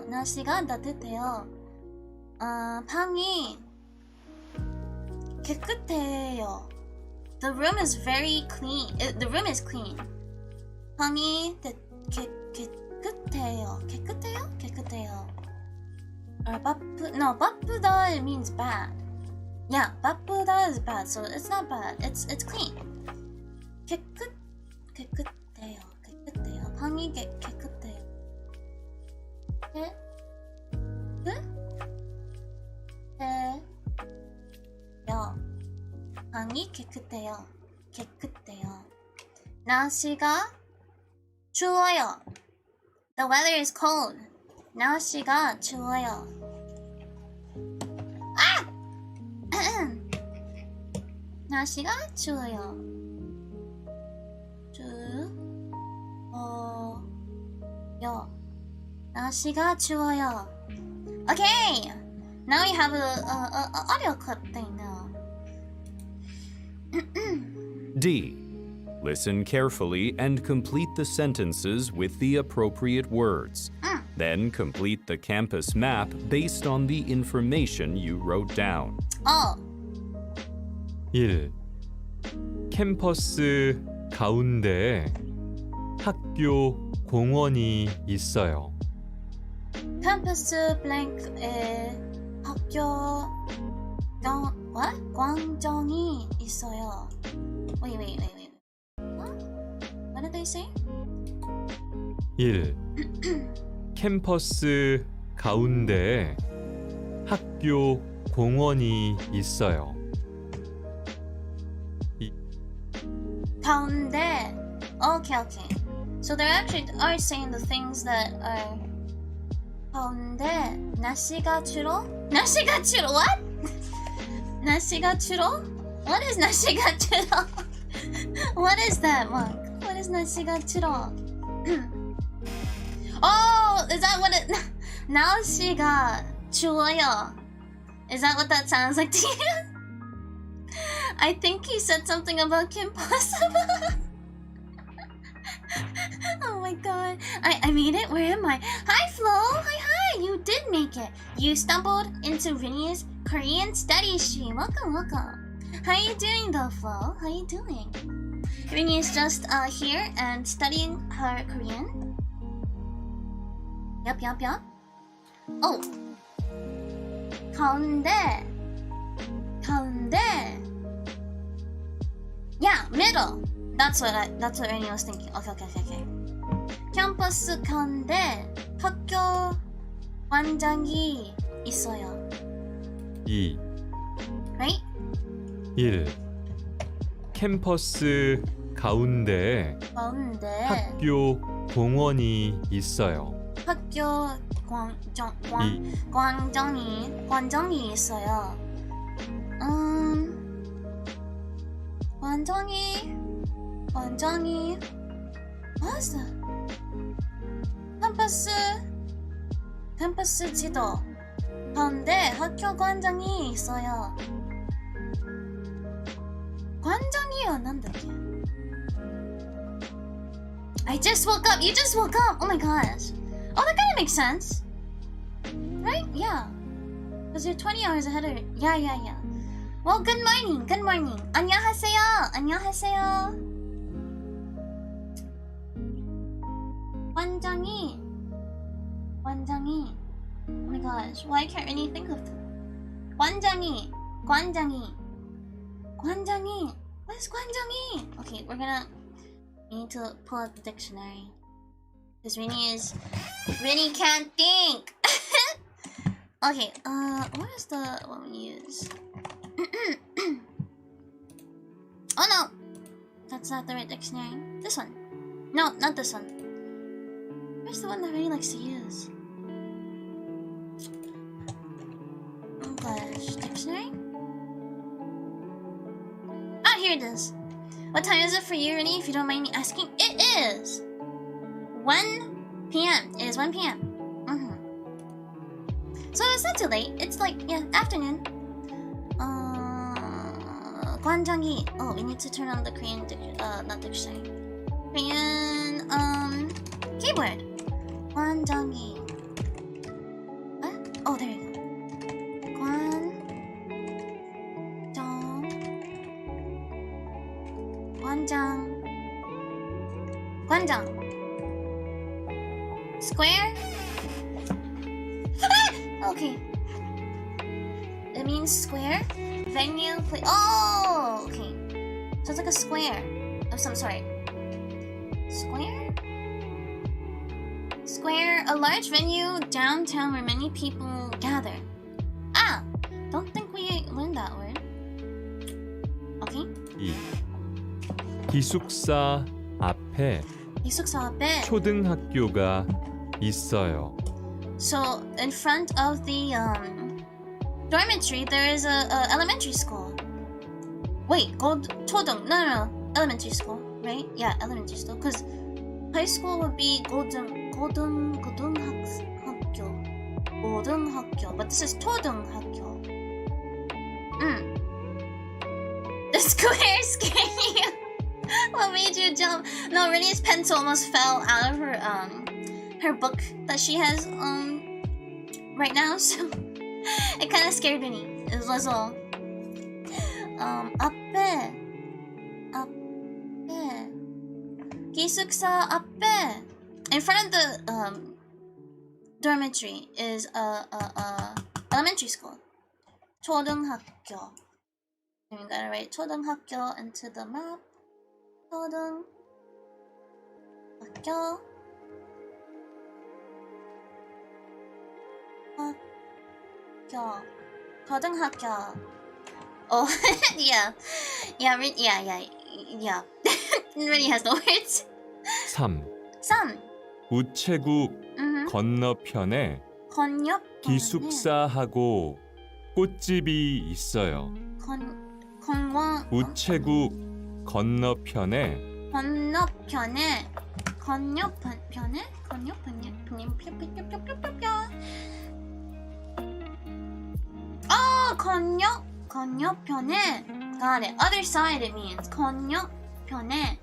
날씨가 따뜻해요. 방이 깨끗해요. The room is very clean. The room is clean. 방이 깨끗해요. Or 바쁘다 it means bad. Yeah, 바쁘다 is bad, so it's not bad. It's clean. 깨끗해요. 방이 깨끗해요. 방이 깨끗해요. 날씨가 추워요. The weather is cold. 날씨가 추워요. 날씨가 추워요. 날씨가 추워요. Okay, now we have a audio clip thing now. D. Listen carefully and complete the sentences with the appropriate words. Then complete the campus map based on the information you wrote down. 1. 캠퍼스 가운데에 학교 공원이 있어요. 캠퍼스 블랭크에 학교 광장이 있어요. Wait. What did they say? 1. 캠퍼스 가운데에 학교 공원이 있어요. 가운데. Okay. So they actually are saying the things that are 가운데. 날씨가 추워? What? 날씨가 추워? What is 날씨가 추워? What is that, Mark? What is 날씨가 추워? Oh, is that what it? 날씨가 추워요. Is that what that sounds like to you? I think he said something about Kim Possible. Oh my god. I made it. Where am I? Hi, Flo. Hi. You did make it. You stumbled into Rini's Korean study stream. Welcome. How are you doing though, Flo? How are you doing? Rini is just here and studying her Korean. Yup. Oh. 가운데. Yeah, middle. That's what Rini was thinking. Okay. 캠퍼스 가운데 학교 광장이 있어요. 2. Right? 1. 캠퍼스 가운데에 가운데 학교 공원이 있어요. 학교 광장이 있어요. 광장이 What's that? 캠퍼스 지도 가운데 학교 광장이 있어요. 관장이요, 난다게. I just woke up. You just woke up. Oh my gosh. Oh, that kind of makes sense, right? Yeah, because you're 20 hours ahead of. Yeah. Well, good morning. Good morning. 안녕하세요. 안녕하세요. 관장이. Oh my gosh. Why can't really think of them? 관장이. What is 관장이? Okay, we need to pull up the dictionary. Because Rini can't think. Okay, what is the one we use? Oh no! That's not the right dictionary. This one. No, not this one. Where's the one that Rini likes to use? English dictionary? Ah, here it is. What time is it for you, Rini, if you don't mind me asking? It is 1 p.m. It is 1 p.m. So it's not too late. It's like, yeah, afternoon. 관장이. Oh, we need to turn on the Korean, not dictionary. Korean, keyboard. 관장이. Oh, there you go. 관장. Square? Okay. It means square. Venue, place. Oh, okay. So it's like a square of some sort. Square, a large venue downtown where many people gather. Ah, don't think we learned that word. Okay. 2. 기숙사 앞에 초등학교가 있어요. So in front of the dormitory there is a elementary school. Wait, 초등? No, elementary school, right? Yeah, elementary school. Because high school would be 고등학교. But this is 초등학교. The square scared you. What made you jump? No, Rini's pencil almost fell out of her book that she has right now, so it kind of scared Rini. It was all 앞에 기숙사 앞에. In front of the dormitory is a elementary school. 초등학교. And we gotta write 초등학교 into the map. 초등학교. 초등학교. Oh, yeah. Really has no words. 3. 우체국 건너편에 기숙사하고 꽃집이 있어요. 우체국 건너편에 건너편에. Got it. Other side it means 건너편에.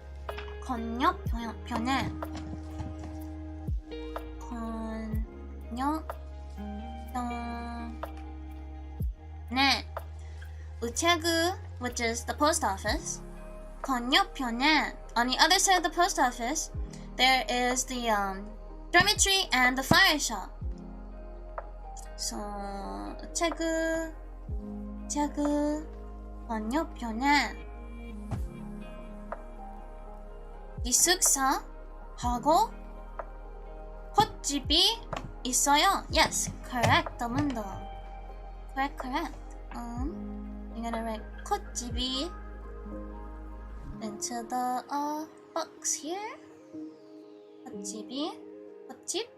우체국, which is the post office. 건너편에. On the other side of the post office, there is the dormitory and the flower shop. So 우체국 건너편에 기숙사하고 꽃집이 있어요. Yes, correct. 더문더. Correct. You're gonna write 꽃집이 into the box here. 헛집이 헛집.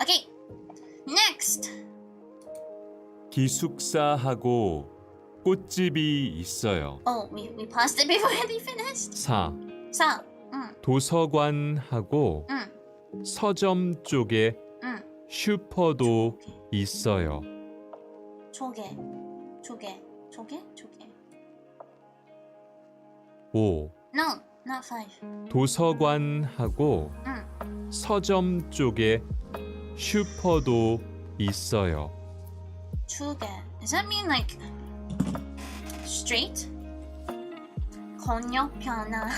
Okay. Next. 기숙사하고 꽃집이 있어요. Oh, we paused it before they finished. 4. 4. 도서관하고 서점 쪽에 슈퍼도 있어요. 조개. 5. No, not 5. 도서관하고 서점 쪽에 슈퍼도 있어요. 조개. Does that mean like straight? 건너편한.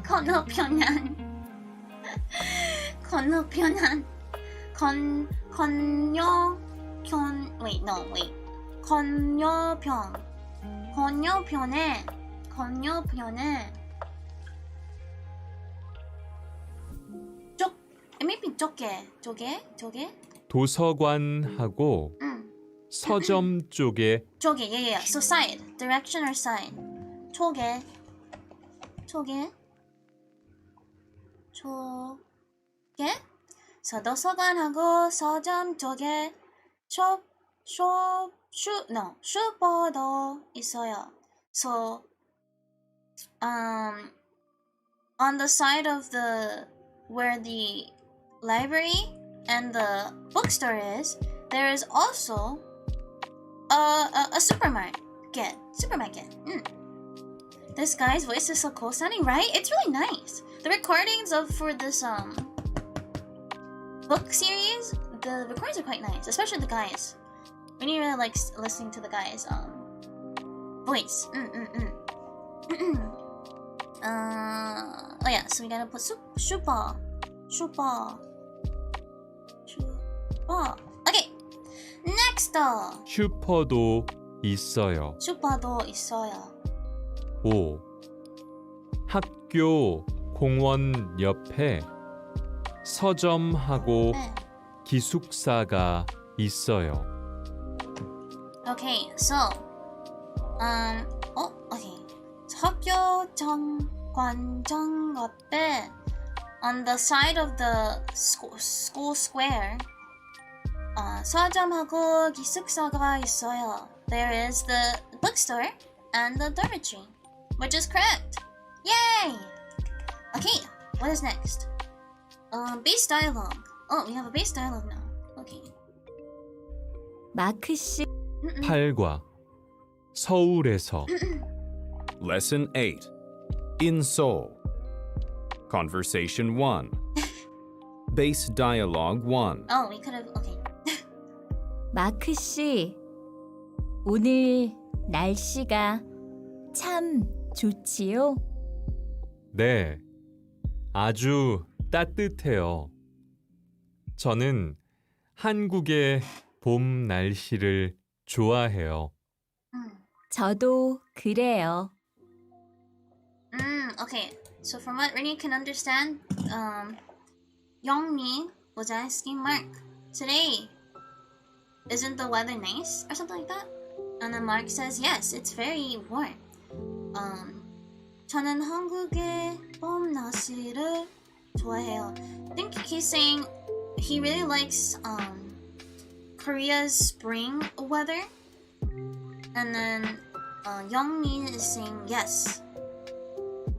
건너편한. 건너편에 maybe 조개. 도서관하고 서점 쪽에 yeah. So side, direction or side. 조개. So 도서관하고 서점 쪽에 슈퍼도 있어요. So on the side of where the library and the bookstore is, there is also a supermarket. This guy's voice is so cool sounding, right? It's really nice. The recordings for this book series, the recordings are quite nice, especially the guys. Really like listening to the guys' voice. Oh yeah, so we gotta put super. Okay, next. 슈퍼도 있어요. 슈퍼도 있어요. 5. 학교 공원 옆에 서점하고 네. 기숙사가 있어요. Okay, so okay. 학교 관정 옆에 on the side of the school square, 서점하고 기숙사가 있어요. There is the bookstore and the dormitory, which is correct. Yay! Okay, what is next? Base dialogue. Oh, we have a base dialogue now. Okay. 마크 씨 8과 서울에서 Lesson 8. In Seoul. Conversation 1. Base Dialogue 1. Oh, we could have. Okay. 마크 씨 오늘 날씨가 참 좋지요? 네, 아주 따뜻해요. 저는 한국의 봄 날씨를 좋아해요. 저도 그래요. Okay. So from what Rini can understand, Youngmi was asking Mark, today, isn't the weather nice? Or something like that? And then Mark says, yes, it's very warm. 저는 한국의 봄 날씨를 좋아해요. I think he's saying he really likes Korea's spring weather. And then Youngmi is saying, yes.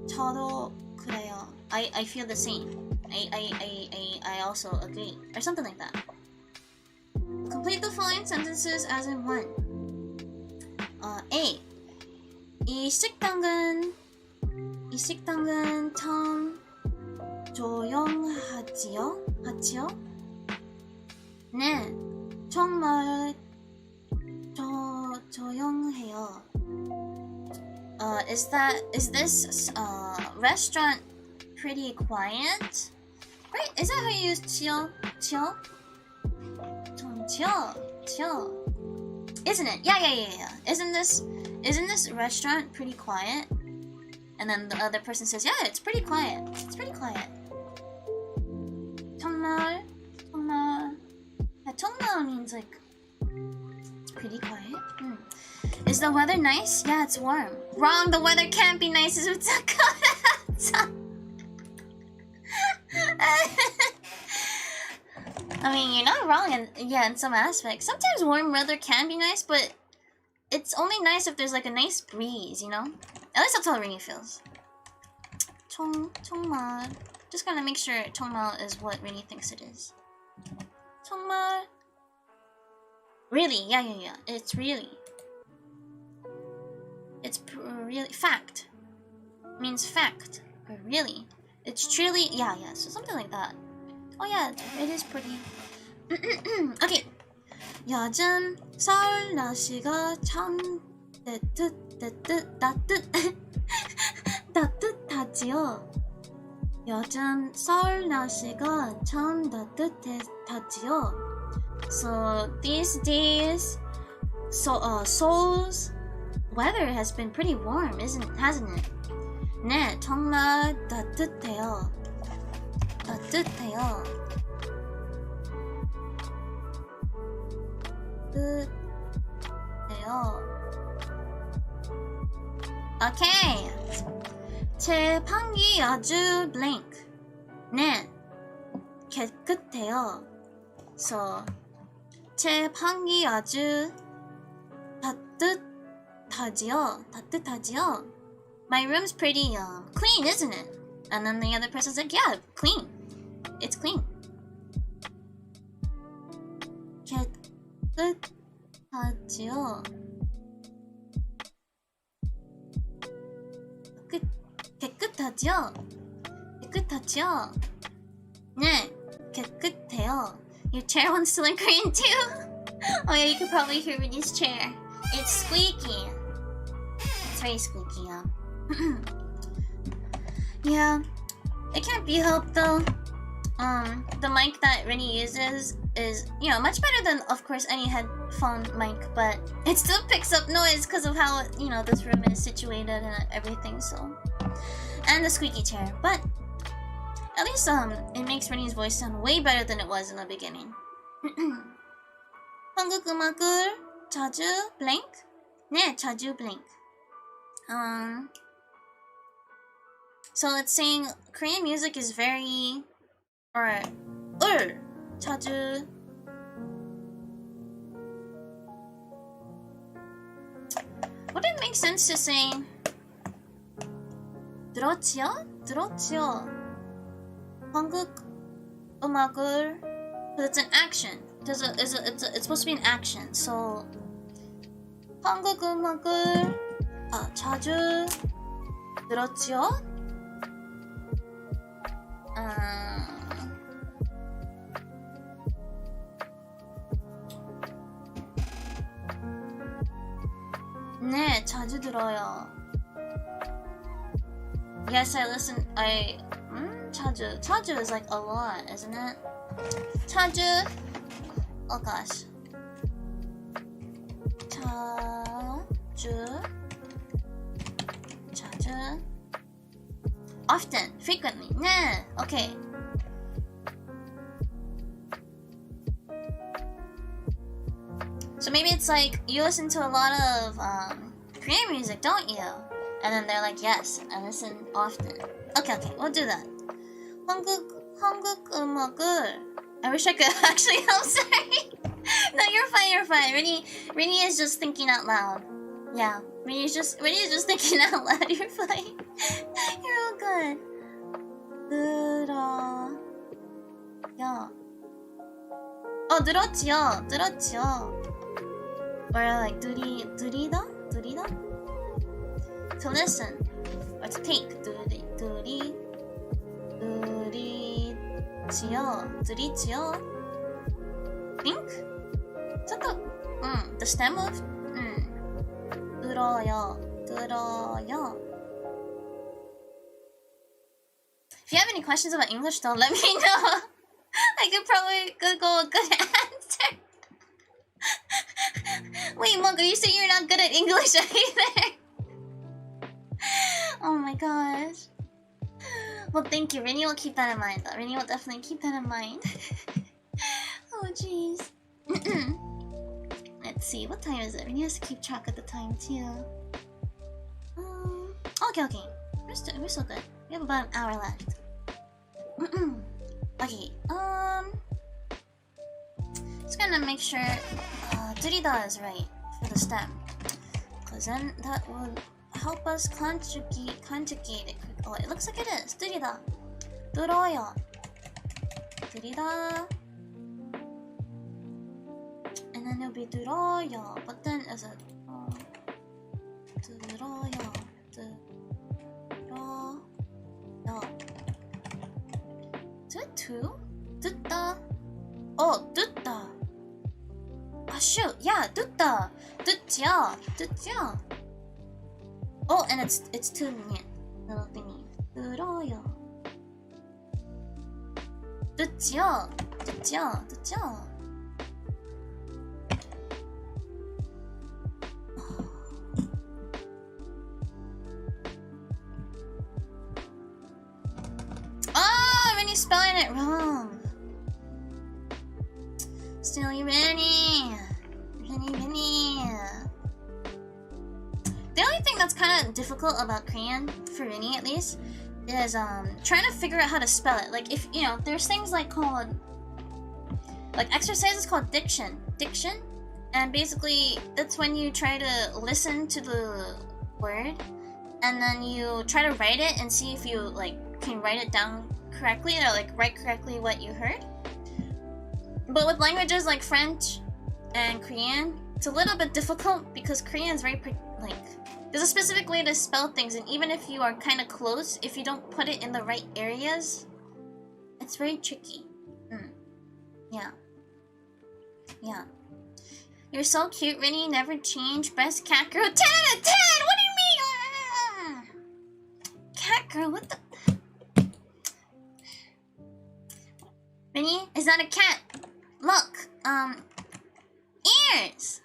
저도 그래요. I feel the same. I also agree. Or something like that. Complete the following sentences as in one. A. 이 식당은 참 조용하지요? 네, 정말 조용해요. Is this restaurant pretty quiet? Right? Is that how you use chill? 좀 chill. Isn't it? Yeah. Isn't this restaurant pretty quiet? And then the other person says, yeah, it's pretty quiet. 정말. Yeah, 정말 means like it's pretty quiet. Is the weather nice? Yeah, it's warm. Wrong, the weather can't be nice as it's I mean, you're not wrong in some aspects. Sometimes warm weather can be nice, but it's only nice if there's like a nice breeze, you know? At least that's how Rini feels. 정말. Just gotta make sure 정말 is what Rini thinks it is. 정말. Really, yeah. It's really. It's really fact. Means fact. Or really. It's truly, yeah. So something like that. Oh yeah, it is pretty. Okay. 요즘 서울 날씨가 참 따뜻하지요. 요즘 서울 날씨가 참 따뜻하지요. So these days, Seoul's weather has been pretty warm, hasn't it? 네, 정말 따뜻해요. 따뜻해요. Okay. 제 방이 아주 blank. 네, 깨끗해요. So, 제 방이 아주 따뜻하지요. My room's pretty clean, isn't it? And then the other person's like, yeah, clean. It's clean. 깨끗하지요. 깨끗하지요. 네, 깨끗해요. Your chair wants to learn Korean too? Oh yeah, you could probably hear Rini's chair. It's squeaky. It's very squeaky, yeah, it can't be helped though. The mic that Rini uses is, you know, much better than, of course, any headphone mic, but it still picks up noise because of how, you know, this room is situated and everything, so. And the squeaky chair, but at least it makes Rini's voice sound way better than it was in the beginning. 한국 음악을 자주 blank? 네, 자주 blank. So it's saying Korean music is very, or 자주. Would it make sense to say 들었지요? 한국 음악을, because it's an action. It's supposed to be an action. So 한국 음악을 자주 들었지요? 네, 자주 들어요. Yes, I listen. 자주 is like a lot, isn't it? 자주. Oh gosh. 자주. Often, frequently. 네, okay. So maybe it's like you listen to a lot of Korean music, don't you? And then they're like, yes, I listen often. Okay, we'll do that. 한국 음악을. I wish I could actually. I'm sorry. No, you're fine. Rini is just thinking out loud. Yeah, Rini is just thinking out loud. You're fine. You're all good. 들어요. 들었지요. Or like 들이다? To listen or to take. 들이지요. Think? The stem of 들어요. If you have any questions about English though, let me know. I could probably Google a good answer. Wait, Mug, are you saying you're not good at English either? Oh my gosh. Well, thank you. Rini will keep that in mind. Rini will definitely keep that in mind. Oh, jeez. Let's see. What time is it? Rini has to keep track of the time, too. Okay. We're still good. We have about an hour left. Okay. Just gonna make sure 들이다 is right for the stem, because then that would help us conjugate it. Oh, it looks like it is. 들이다. 들어요. 들이다. And then it'll be 들어요. But then is it 들어요. 들어요. Is it two? 듣다. Oh, 듣다. Ah, shoot. Yeah, 듣다. 듣지요. 듣지요. Oh, and it's two little thingy. 들어요. 듣지요. 듣지요. 듣지요. Oh, Rinny's spelling it wrong. Still Rinny. The only thing that's kind of difficult about Korean, for Rinny at least, is trying to figure out how to spell it. Like, if, you know, there's things like called, like exercises called diction. And basically, that's when you try to listen to the word, and then you try to write it and see if you, like, can write it down correctly, or, like, write correctly what you heard. But with languages like French and Korean, it's a little bit difficult because Korean is very, like, there's a specific way to spell things, and even if you are kind of close, if you don't put it in the right areas, it's very tricky. Yeah. You're so cute, Rinny. Never change. Best cat girl. 10 out of 10! What do you mean? Cat girl, what the... Rinny, is that a cat? Look, ears!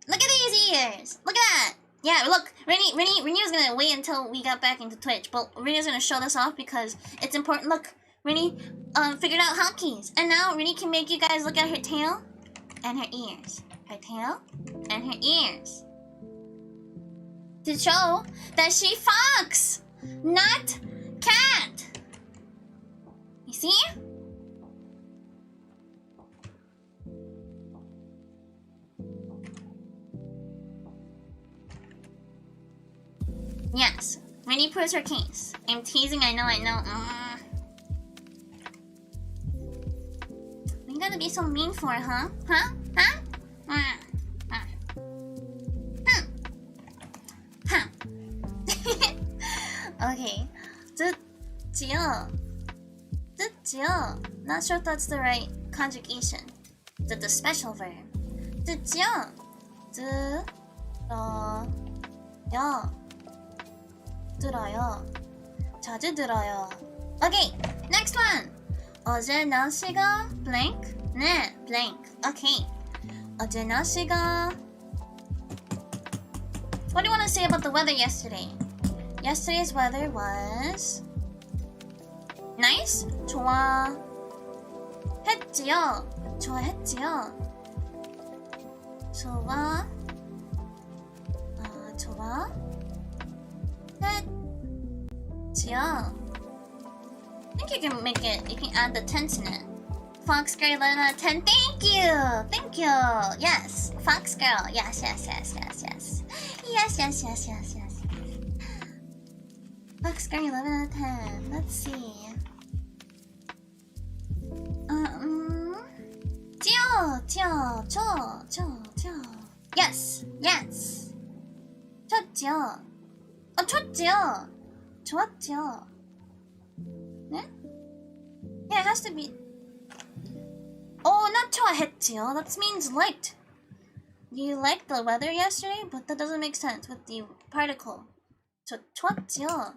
Look at these ears! Look at that! Yeah, look, Rinny was gonna wait until we got back into Twitch, but Rinny's gonna show this off because it's important. Look, Rinny, figured out hotkeys. And now Rinny can make you guys look at her tail and her ears. Her tail and her ears. To show that she fox, not cat. You see? Yes, Rinny proves her case. I'm teasing, I know. What are you gonna be so mean for, huh? Okay. 듣지요. Not sure if that's the right conjugation. The special verb. 듣지요. 들어요. 자주 들어요. Okay, next one. 어제 날씨가 blank. 네, blank. Okay. 어제 날씨가. What do you want to say about the weather yesterday? Yesterday's weather was nice. 좋아했지요. I think you can make it, you can add the tense in it. Fox girl 11 out of 10. Thank you. Yes, Fox girl. Yes. Fox girl 11 out of 10. Let's see. Yes. 쳤지요. 쳤지요. 좋았지요. 네? Yeah, it has to be. Oh, not 좋아했지요. That means liked. You liked the weather yesterday, but that doesn't make sense with the particle. 좋았지요.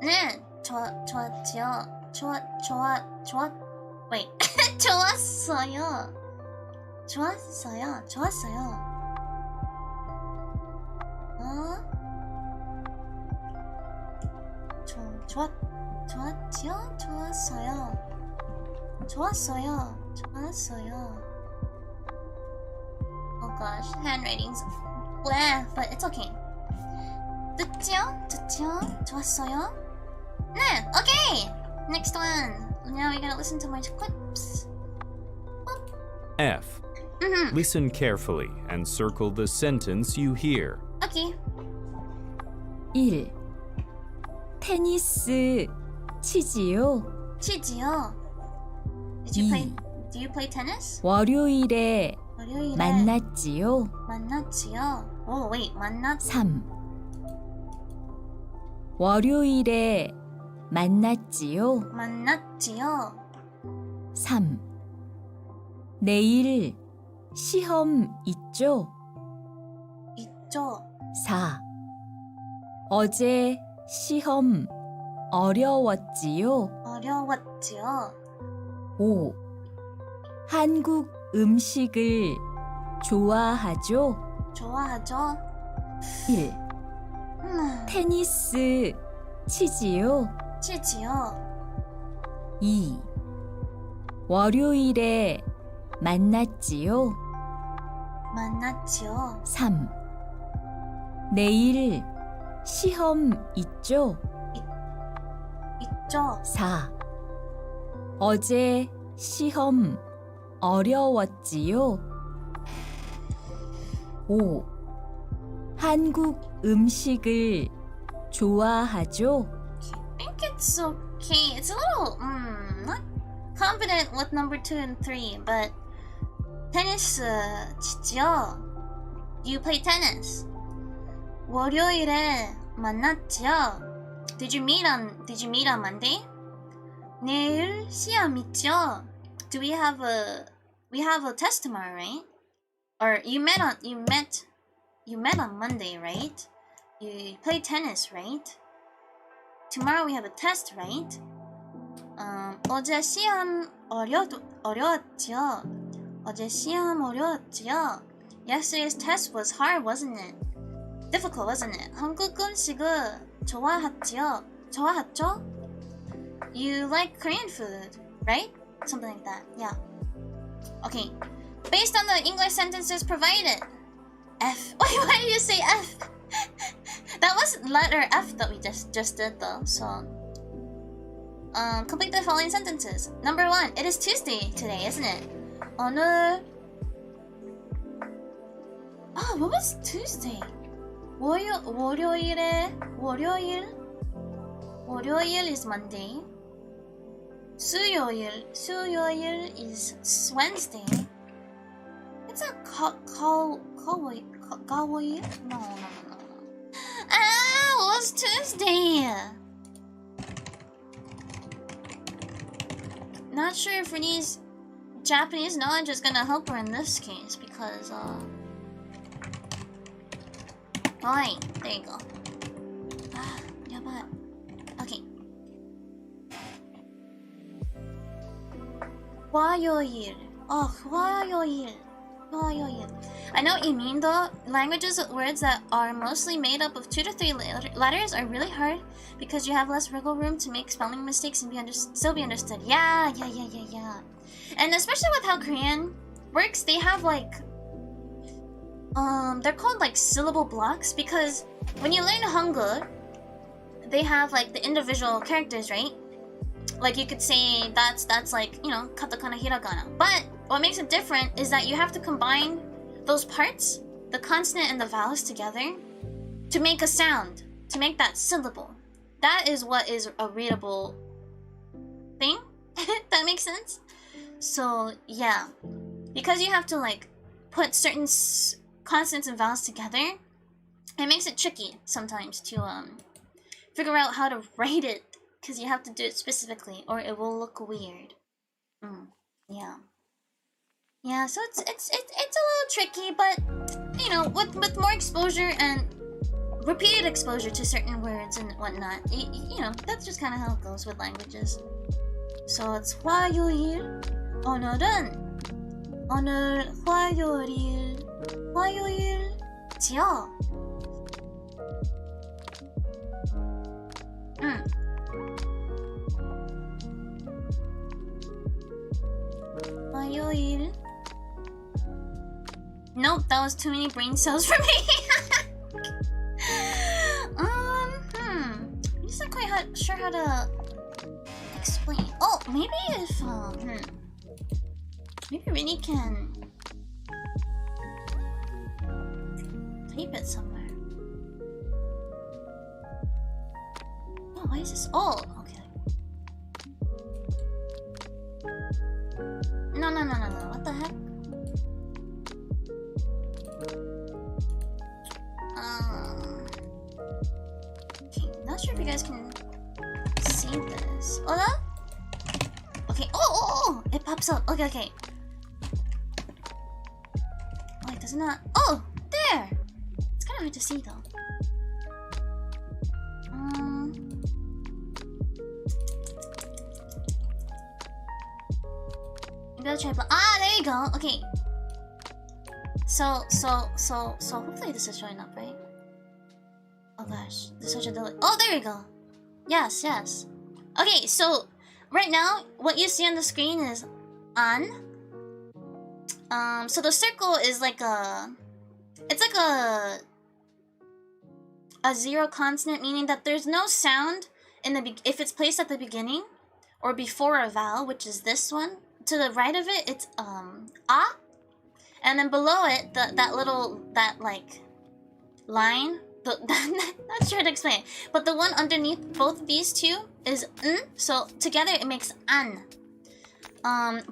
네, 좋았지요. Wait, 좋았어요. 좋았지요. 좋았어요. Oh gosh, handwriting's bleh, but it's okay. 듣지요? 좋았어요? 네, okay! Next one. Now we gotta listen to my clips. F. Listen carefully and circle the sentence you hear. Okay. 1. 테니스 치지요? 치지요. Do you play tennis? 월요일에 월요일에 만났지요? 만났지요. Oh wait, 3. 월요일에 만났지요? 만났지요. 3. 내일 시험 있죠? 있죠. 4. 어제 시험 어려웠지요? 어려웠지요. 5. 한국 음식을 좋아하죠? 좋아하죠. 1. 테니스 치지요? 치지요. 2. 월요일에 만났지요? 만났지요. 3. 내일 시험 있죠? 있죠. 4. 어제 시험 어려웠지요? 5. 한국 음식을 좋아하죠? I think it's okay. It's a little not confident with number 2 and 3, but tennis 치지요. You play tennis. 월요일에 만났지요. Did you meet on Monday? 내일 시험 있죠. We have a test tomorrow, right? Or you met on Monday, right? You play tennis, right? Tomorrow we have a test, right? 어제 시험 어려웠죠. 어제 시험 어려웠지요. Yesterday's test was hard, wasn't it? Difficult, wasn't it? 한국 음식을 좋아했죠? You like Korean food, right? Something like that, yeah. Okay, based on the English sentences provided. F. Wait, why did you say F? That was letter F that we just did though, so... complete the following sentences. Number 1, it is Tuesday today, isn't it? 오늘... what was Tuesday? 월요일 is Monday. 수요일 is Wednesday. It's a 가오일? No. It was Tuesday. Not sure if Rini's Japanese knowledge is gonna help her in this case because alright, there you go. Okay. 화요일. 화요일. I know what you mean though. Languages with words that are mostly made up of 2 to 3 letters are really hard because you have less wiggle room to make spelling mistakes and still be understood. Yeah. And especially with how Korean works, they have like they're called like syllable blocks because when you learn Hangul, they have like the individual characters, right? Like you could say that's like, you know, katakana, hiragana. But what makes it different is that you have to combine those parts, the consonant and the vowels together to make a sound, to make that syllable. That is what is a readable thing. That makes sense? So yeah, because you have to like put certain consonants and vowels together, it makes it tricky sometimes to figure out how to write it because you have to do it specifically or it will look weird. Yeah, so it's a little tricky, but you know, with more exposure and repeated exposure to certain words and whatnot, you know, that's just kind of how it goes with languages. So it's 화요일. 오늘 화요일지요. 토일. Nope, that was too many brain cells for me. I'm just not quite sure how to explain. Oh, maybe if maybe Rini can tape it somewhere. Oh, why is this? Oh, okay. No. What the heck? Okay, not sure if you guys can see this. Hola? Okay. Oh! It pops up. Okay. Wait, does it not? Oh, there. It's kind of hard to see though. Maybe I'll try. There you go. Okay. So hopefully this is showing up, right? Oh gosh, there's such a delay. Oh, there you go. Yes. Okay, so right now what you see on the screen is an. So the circle is like it's like a zero consonant, meaning that there's no sound in the if it's placed at the beginning or before a vowel, which is this one. To the right of it, it's ah, and then below it, that like line. Not sure how to explain it, but the one underneath both these two is n. So together it makes an.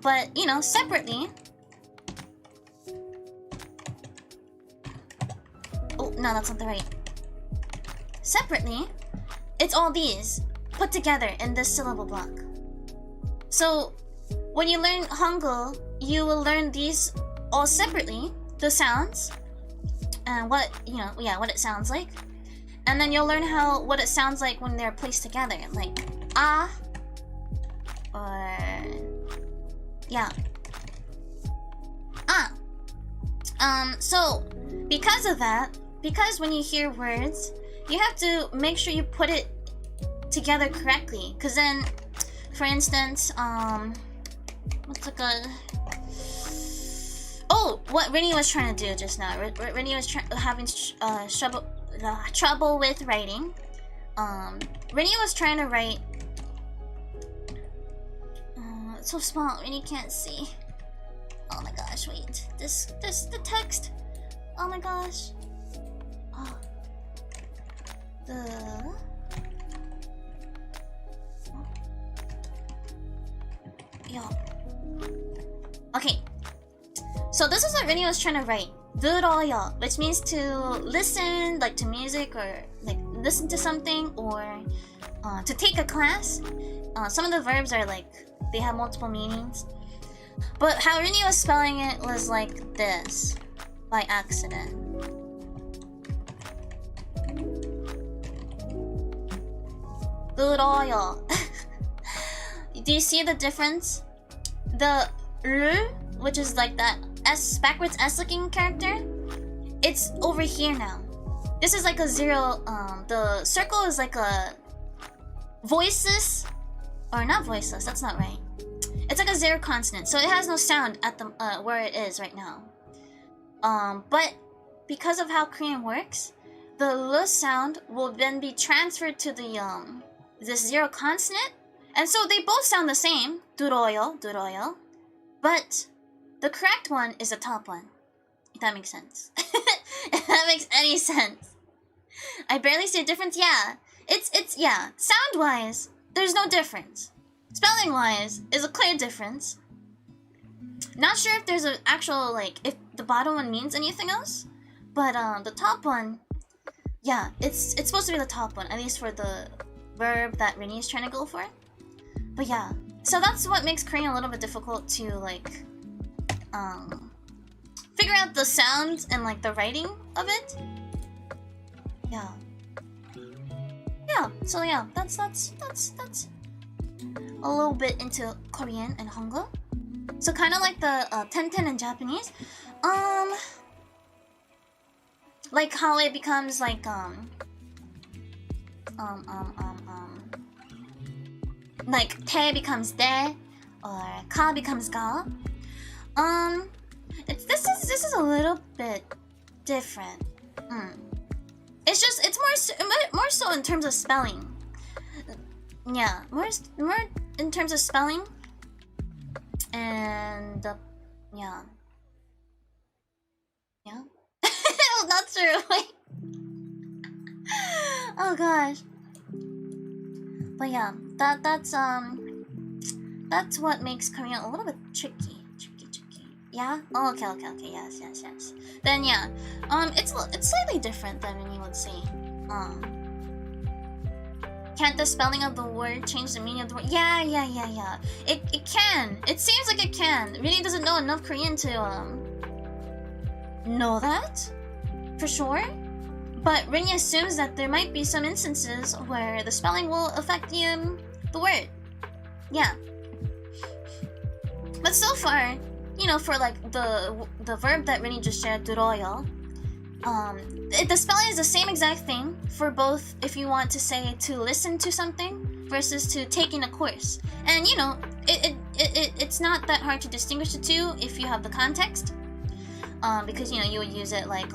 But you know, separately. Oh no, that's not the right. Separately, it's all these put together in this syllable block. So when you learn Hangul, you will learn these all separately, the sounds, and what it sounds like, and then you'll learn what it sounds like when they're placed together, like ah, or yeah, ah. So because of that, because when you hear words, you have to make sure you put it together correctly. Cause then, for instance, what's like a what Rini was trying to do just now. Rini was having trouble with writing. Rini was trying to write. It's so small. Rini can't see. Oh my gosh! Wait. The text. Oh my gosh. Oh. Yeah. Okay. So this is what Rini was trying to write. 들어요, which means to listen, like to music, or like listen to something, or to take a class. Some of the verbs are like they have multiple meanings. But how Rini was spelling it was like this, by accident. 들어요. Do you see the difference? The R, which is like that S, backwards S looking character, it's over here now. This is like a zero. The circle is like a voiceless, or not voiceless, that's not right. It's like a zero consonant, so it has no sound at the where it is right now. But because of how Korean works, the L sound will then be transferred to the this zero consonant, and so they both sound the same. 들어요, 들어요. But the correct one is the top one. If that makes sense. If that makes any sense. I barely see a difference. Yeah, it's yeah. Sound wise, there's no difference. Spelling wise is a clear difference. Not sure if there's an actual like if the bottom one means anything else, but the top one, yeah, it's supposed to be the top one, at least for the verb that Rini is trying to go for. But yeah, so that's what makes Korean a little bit difficult to like figure out the sounds and like the writing of it. Yeah. So yeah, that's a little bit into Korean and Hangul. So kind of like the 10-10 in Japanese. Like how it becomes like like 태 becomes 대, or ka becomes ga. This is a little bit different. It's more so in terms of spelling. Yeah, more in terms of spelling. And yeah. Not true. Wait. Oh gosh. But yeah, that's what makes Korean a little bit tricky. Yeah. Oh, okay. Yes. Then yeah, it's slightly different than when you would say, can't the spelling of the word change the meaning of the word? Yeah. It can. It seems like it can. Really doesn't know enough Korean to know that for sure. But Rini assumes that there might be some instances where the spelling will affect the word. Yeah. But so far, you know, for like the verb that Rini just shared, 들어요, the spelling is the same exact thing for both if you want to say to listen to something versus to taking a course. And you know, it's not that hard to distinguish the two if you have the context. Because you know, you would use it like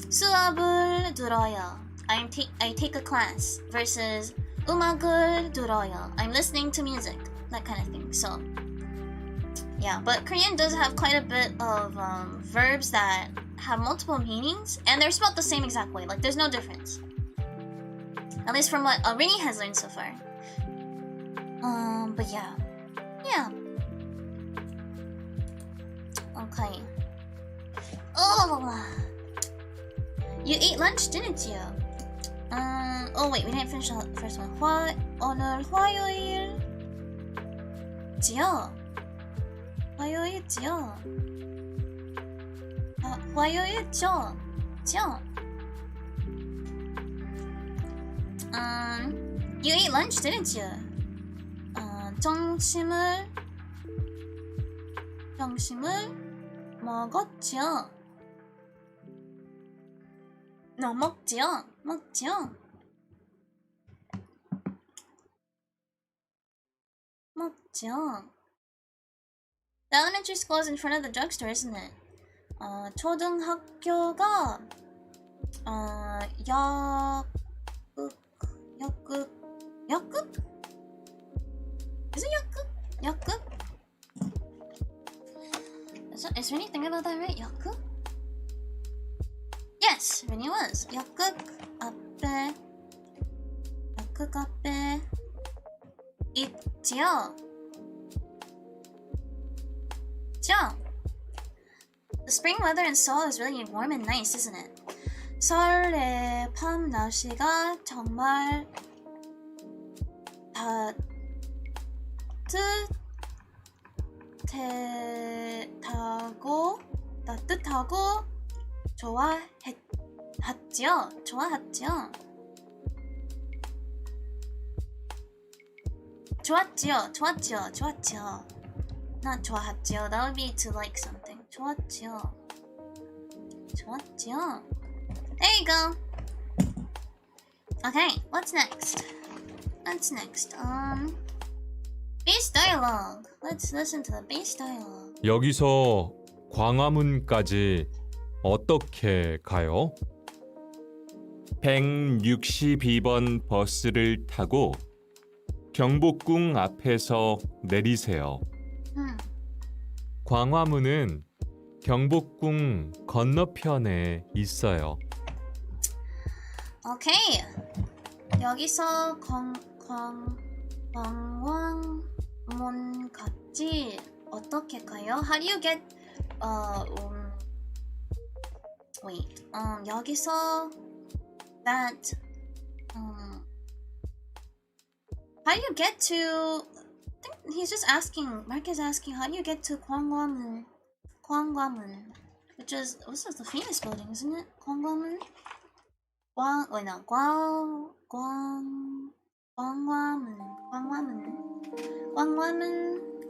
수업을 들어요. I take a class versus 음악을 들어요. I'm listening to music. That kind of thing. So yeah, but Korean does have quite a bit of verbs that have multiple meanings, and they're spelled the same exact way. Like there's no difference. At least from what Rini has learned so far. But yeah. Okay. Oh, you ate lunch, didn't you? Oh wait, we didn't finish the first one. 오늘 화요일지요? 화요일지요? 화요일죠? You ate lunch, didn't you? 점심을 먹었지요? 너 먹지요? The elementary school is in front of the drugstore, isn't it? 초등학교가 역극? Is it 역극? Is Rini thinking about that right? 역극? Yes, Rini was. 역극 앞에 있지요? The spring weather in Seoul is really warm and nice, isn't it? 서울의 밤 날씨가 정말 따뜻하고 좋았지요. Not 좋았지요. That would be to like something. 좋았지요. There you go. Okay, what's next? Base dialogue. Let's listen to the base dialogue. 여기서 광화문까지 어떻게 가요? 162번 버스를 타고 경복궁 앞에서 내리세요. 광화문은 경복궁 건너편에 있어요. Okay. 여기서 광화문까지 어떻게 가요? How do you get 여기서 that how do you get to I think he's just asking, Mark is asking, how do you get to Gwangwamun, which is, this is the famous building, isn't it? Gwangwamun?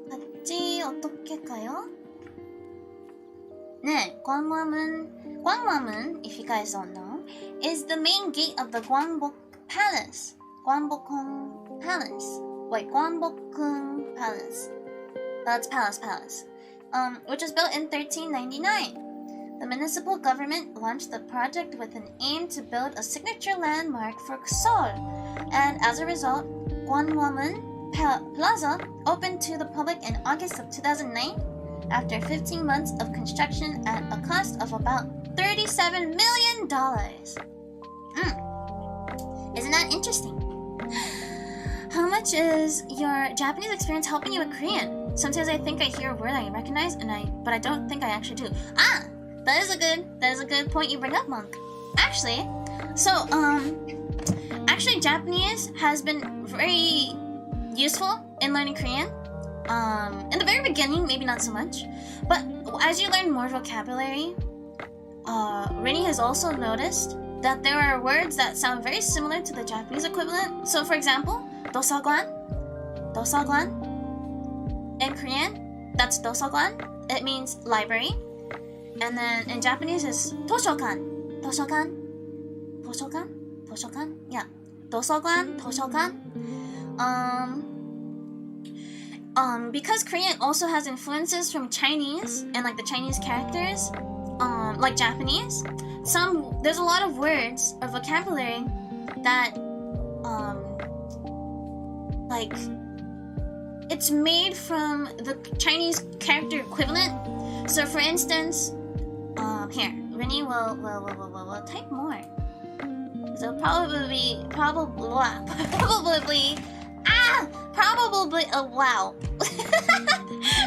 갔지 어떻게 가요? 네, Gwangwamun, if you guys don't know, is the main gate of the Gwangbok Palace. Gwangbokgung Palace. That's palace. which was built in 1399. The municipal government launched the project with an aim to build a signature landmark for Seoul, and as a result, Gwanwon Plaza opened to the public in August of 2009 after 15 months of construction at a cost of about $37 million. Isn't that interesting? How much is your Japanese experience helping you with Korean? Sometimes I think I hear a word I recognize, but I don't think I actually do. That is a good point you bring up, Monk. Actually, Japanese has been very useful in learning Korean. In the very beginning, maybe not so much, but as you learn more vocabulary, Rini has also noticed that there are words that sound very similar to the Japanese equivalent. So, for example, 도서관. In Korean, that's 도서관. It means library. And then in Japanese is 도서관. Yeah. 도서관. Because Korean also has influences from Chinese and like the Chinese characters, like Japanese, there's a lot of words or vocabulary that like it's made from the Chinese character equivalent. So for instance, here, Rini will type more. So probably wow.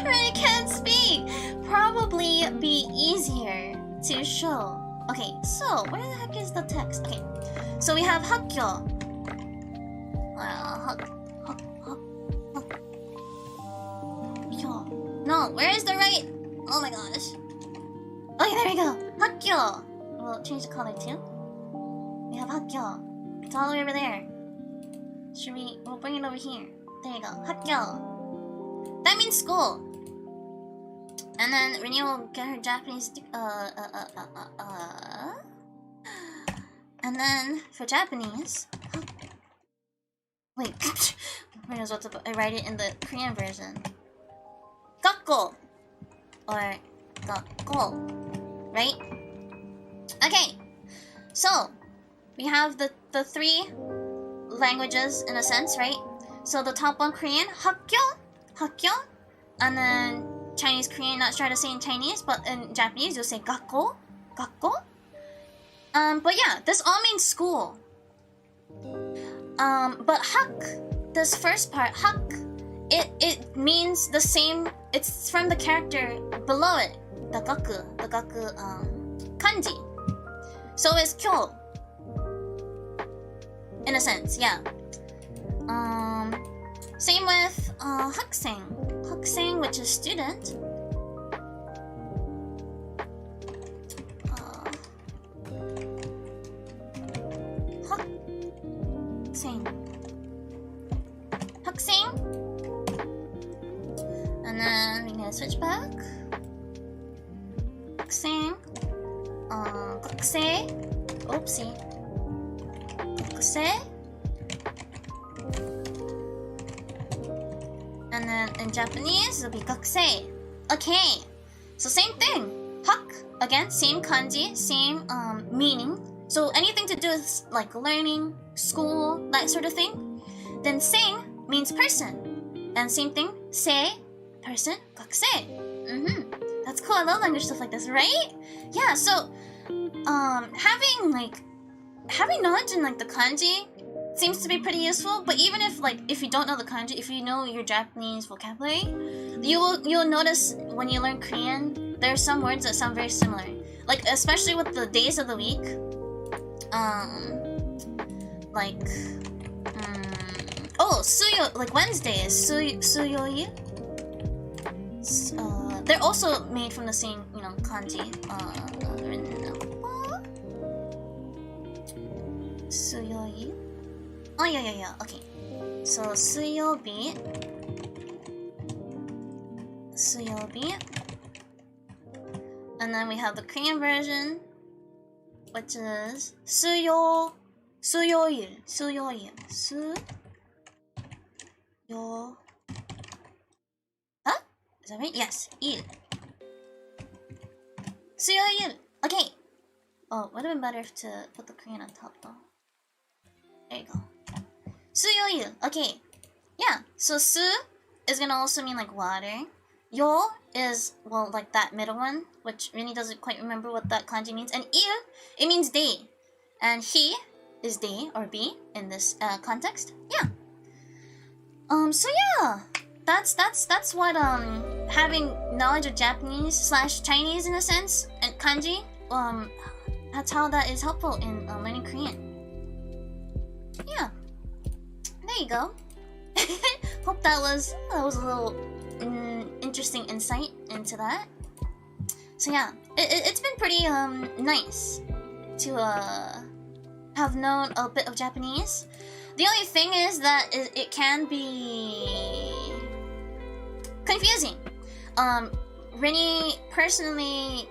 Rini can't speak. Probably be easier to show. Okay, so where the heck is the text? Okay, so we have 학교. No, where is the right? Oh my gosh. Okay, there we go. 학교. We'll change the color too. We have 학교. It's all the way over there. We'll bring it over here. There you go. 학교. That means school. And then Rini will get her Japanese. And then for Japanese. Wait. Rini was about to write it in the Korean version. Gakko. Or gakko. Right? Okay. So we have the three languages in a sense, right? So the top one, Korean, 학교, and then Chinese, Korean, not sure how to say in Chinese, but in Japanese you'll say gakko. But yeah, this all means school. But hak, this first part, hak, it means the same. It's from the character below it, the gaku, kanji. So it's kyo. In a sense, yeah. Same with 학생, which is student. 학생. And then we're gonna switch back. 학생. 학생. Oopsie. 학생. And then in Japanese, it'll be gakusei. Okay, so same thing. Hak, again, same kanji, same meaning. So anything to do with like learning, school, that sort of thing. Then sing means person. And same thing, sei, person, gakusei. That's cool, I love language stuff like this, right? Yeah, so having knowledge in like the kanji seems to be pretty useful, but even if you don't know the kanji, if you know your Japanese vocabulary, you'll notice when you learn Korean, there are some words that sound very similar. Like especially with the days of the week, suyo, like Wednesday is suyoyu. They're also made from the same, kanji. Suyoyu. Oh yeah. Okay. So 수요비. And then we have the Korean version, which is 수요일. Huh? Is that right? Yes. 일. 수요일. Okay. Oh, would have been better to put the Korean on top though. There you go. 수요일. Okay. Yeah. So su is gonna also mean like water. Yo is, well, like that middle one, which Rini doesn't quite remember what that kanji means. And il, it means day. And he is day or be in this context. Yeah. So yeah, that's what having knowledge of Japanese / Chinese in a sense and kanji, that's how that is helpful in learning Korean. Yeah. There you go. Hope that was a little interesting insight into that. So yeah, it's been pretty nice to have known a bit of Japanese. The only thing is that it can be confusing. Rini personally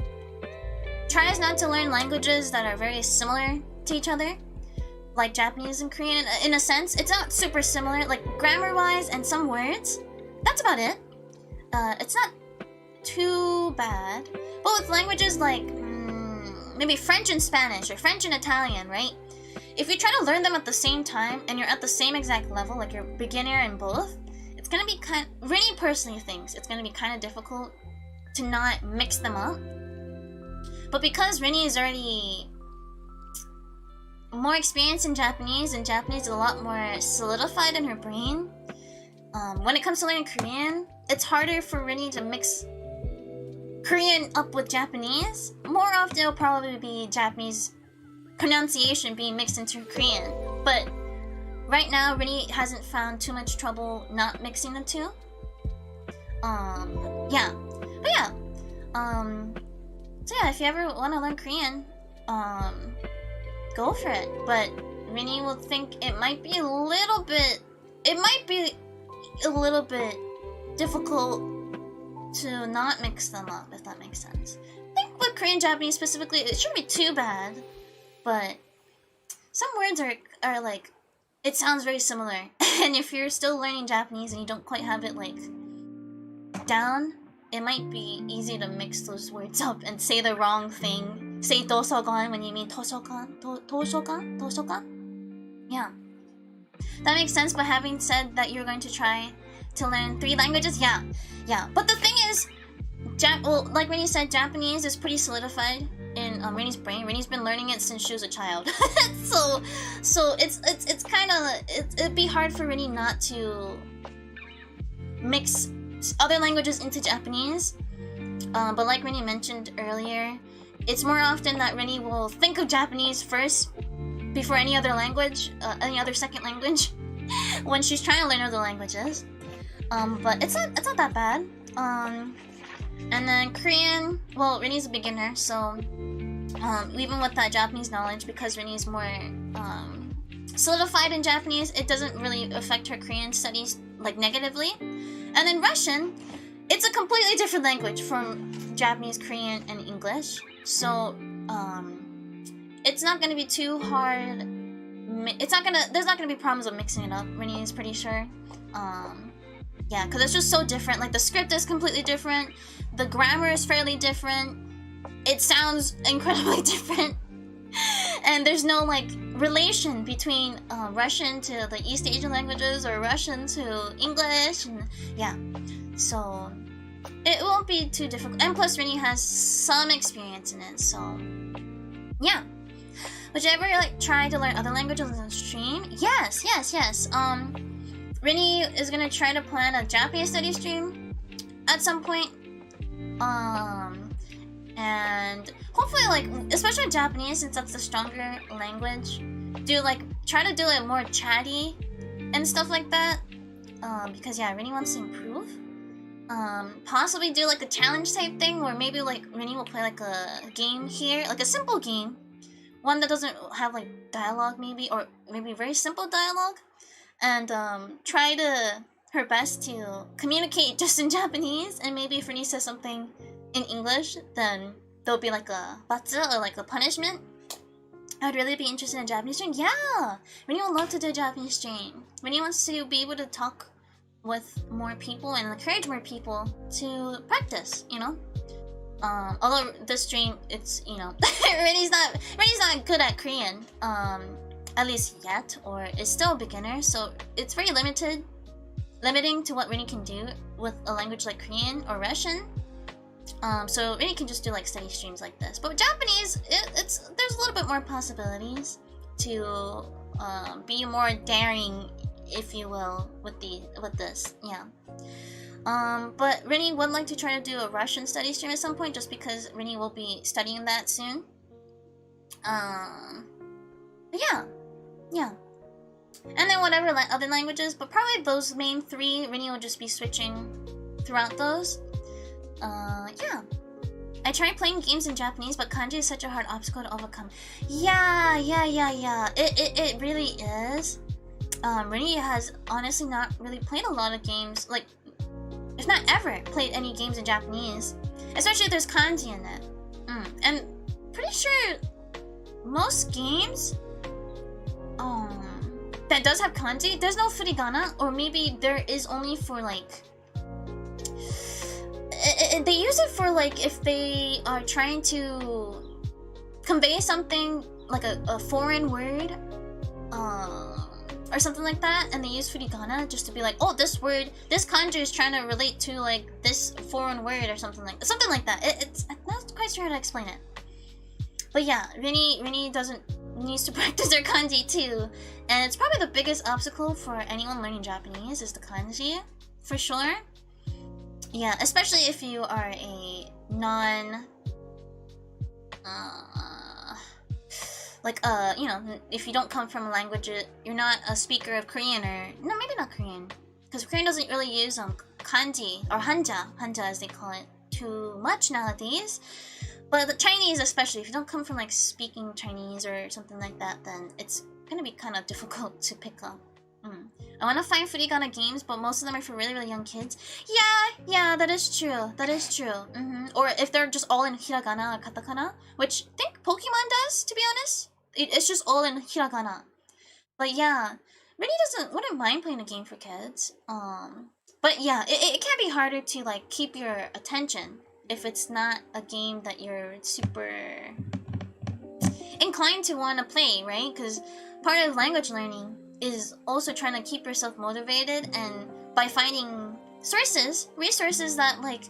tries not to learn languages that are very similar to each other, like Japanese and Korean. In a sense, it's not super similar, like grammar-wise and some words. That's about it. It's not too bad. But with languages like maybe French and Spanish or French and Italian, right? If you try to learn them at the same time and you're at the same exact level, like you're beginner in both, it's gonna be Rini personally thinks it's gonna be kind of difficult to not mix them up. But because Rini is already more experienced in Japanese, and Japanese is a lot more solidified in her brain, when it comes to learning Korean, it's harder for Rini to mix Korean up with Japanese. More often it'll probably be Japanese pronunciation being mixed into Korean. But right now, Rini hasn't found too much trouble not mixing the two. Yeah. But yeah. So yeah, if you ever want to learn Korean, go for it. But Rini will think it might be a little bit difficult to not mix them up, if that makes sense. I think with Korean Japanese specifically, it shouldn't be too bad, but some words are like, it sounds very similar. And if you're still learning Japanese and you don't quite have it like down, it might be easy to mix those words up and say the wrong thing. Say 도서관 when you mean 도서관? 도서관? Yeah. That makes sense, but having said that you're going to try to learn 3 languages, yeah. But the thing is, like when you said, Japanese is pretty solidified in Rini's brain. Rini's been learning it since she was a child. so it's kind of, it'd be hard for Rini not to mix other languages into Japanese. But like Rini mentioned earlier, it's more often that Rini will think of Japanese first before any other language, any other second language, when she's trying to learn other languages. But it's not that bad. And then Korean, well, Rini's a beginner, so even with that Japanese knowledge, because Rini's more solidified in Japanese, it doesn't really affect her Korean studies like negatively. And then Russian, it's a completely different language from Japanese, Korean, and English. So it's not gonna be too hard. There's not gonna be problems with mixing it up. Rini is pretty sure. Yeah, because it's just so different. Like the script is completely different. The grammar is fairly different. It sounds incredibly different. And there's no like relation between Russian to the East Asian languages or Russian to English. And, yeah, so it won't be too difficult. And plus Rini has some experience in it, so yeah. Would you ever like try to learn other languages on the stream? Yes. Rini is gonna try to plan a Japanese study stream at some point. And hopefully, like, especially in Japanese, since that's the stronger language, try to do it more chatty and stuff like that. Because yeah, Rini wants to improve. Possibly do like a challenge type thing where maybe like Rini will play like a game here, like a simple game, one that doesn't have like dialogue maybe, or maybe very simple dialogue. And try her best to communicate just in Japanese, and maybe if Rini says something in English, then there'll be like a batsu or like a punishment. I'd really be interested in a Japanese stream. Yeah! Rini would love to do a Japanese stream. Rini wants to be able to talk with more people and encourage more people to practice, you know? Although this stream, it's, you know, Rini's not good at Korean, at least yet, or is still a beginner, so it's very limiting to what Rini can do with a language like Korean or Russian. So Rini can just do like study streams like this. But with Japanese, there's a little bit more possibilities to be more daring, if you will, with this. Yeah. But Rini would like to try to do a Russian study stream at some point, just because Rini will be studying that soon. But yeah. And then whatever other languages, but probably those main three, Rini will just be switching throughout those. Yeah. I tried playing games in Japanese, but kanji is such a hard obstacle to overcome. Yeah. It really is. Rini has honestly not really played a lot of games, like, if not ever played any games in Japanese. Especially if there's kanji in it. And pretty sure most games that does have kanji, there's no furigana, or maybe there is only for like they use it for like if they are trying to convey something like a foreign word or something like that, and they use furigana just to be like, oh, this word, this kanji is trying to relate to like this foreign word or something like that. I'm not quite sure how to explain it. But yeah, Rini needs to practice their kanji too, and it's probably the biggest obstacle for anyone learning Japanese is the kanji, for sure. Yeah, especially if you are a you know, if you don't come from a language, you're not a speaker of Korean, or no, maybe not Korean, because Korean doesn't really use kanji or hanja as they call it too much nowadays. But the Chinese, especially, if you don't come from like speaking Chinese or something like that, then it's gonna be kind of difficult to pick up. I want to find furigana games, but most of them are for really, really young kids. Yeah, that is true. Or if they're just all in hiragana or katakana, which I think Pokemon does, to be honest. It's just all in hiragana. But yeah, wouldn't mind playing a game for kids. But yeah, it can be harder to like keep your attention if it's not a game that you're super inclined to want to play, right? Because part of language learning is also trying to keep yourself motivated, and by finding resources that like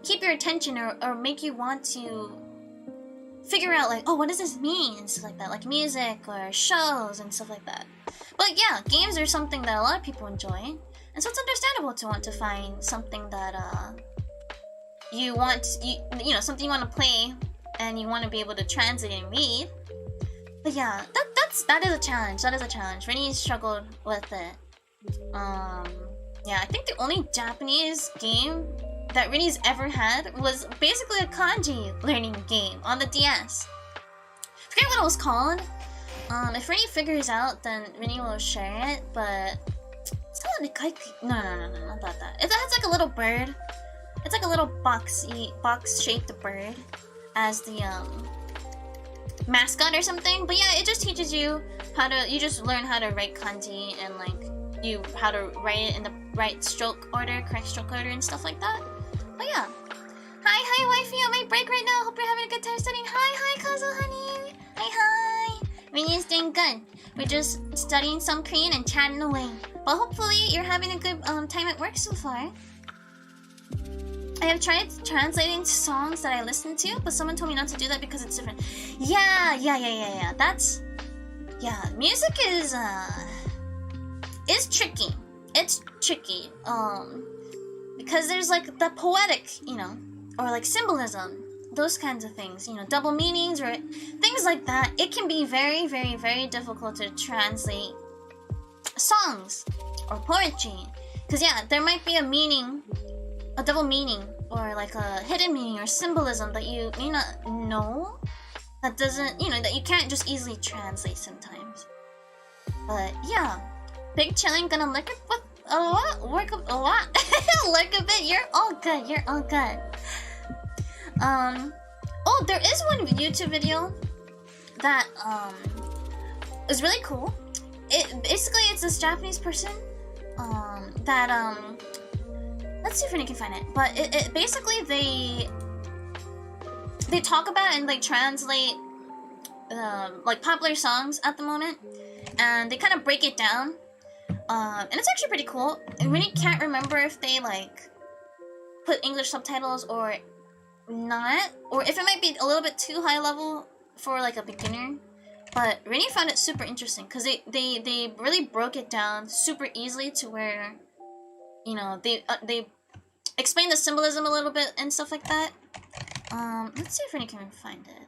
keep your attention or make you want to figure out like, oh, what does this mean, and stuff like that, like music or shows and stuff like that. But yeah, games are something that a lot of people enjoy, and so it's understandable to want to find something that you know, something you want to play and you want to be able to translate and read. But yeah, that is a challenge. Rini struggled with it. Yeah, I think the only Japanese game that Rini's ever had was basically a kanji learning game on the DS. I forget what it was called. If Rini figures out, then Rini will share it, but it's called Nikaiki. No, not that. It has like a little bird. It's like a little box-shaped bird as the mascot or something. But yeah, it just teaches you you just learn how to write kanji, and like how to write it in the right stroke order, correct stroke order and stuff like that. But yeah. Hi wifey, on my break right now. Hope you're having a good time studying. Hi Kazu honey. Hi. Rini is doing good. We're just studying some Korean and chatting away. But hopefully you're having a good time at work so far. I have tried translating songs that I listen to, but someone told me not to do that because it's different. Yeah. Music is tricky. It's tricky. Because there's like the poetic, you know, or like symbolism, those kinds of things, you know, double meanings or things like that. It can be very, very, very difficult to translate songs or poetry. Because yeah, there might be a meaning, a double meaning, or like a hidden meaning or symbolism that you may not know, that doesn't, you know, that you can't just easily translate sometimes. But yeah, big chilling, gonna lick it with a lot, work a lot, lick a bit. You're all good. Oh, there is one YouTube video that is really cool. It's this Japanese person that let's see if I can find it. But it basically they they talk about and like translate like popular songs at the moment, and they kind of break it down, and it's actually pretty cool. I really can't remember if they like put English subtitles or not, or if it might be a little bit too high level for like a beginner. But Rini found it super interesting because they really broke it down super easily to where, you know, they explain the symbolism a little bit and stuff like that. Let's see if Rini can find it.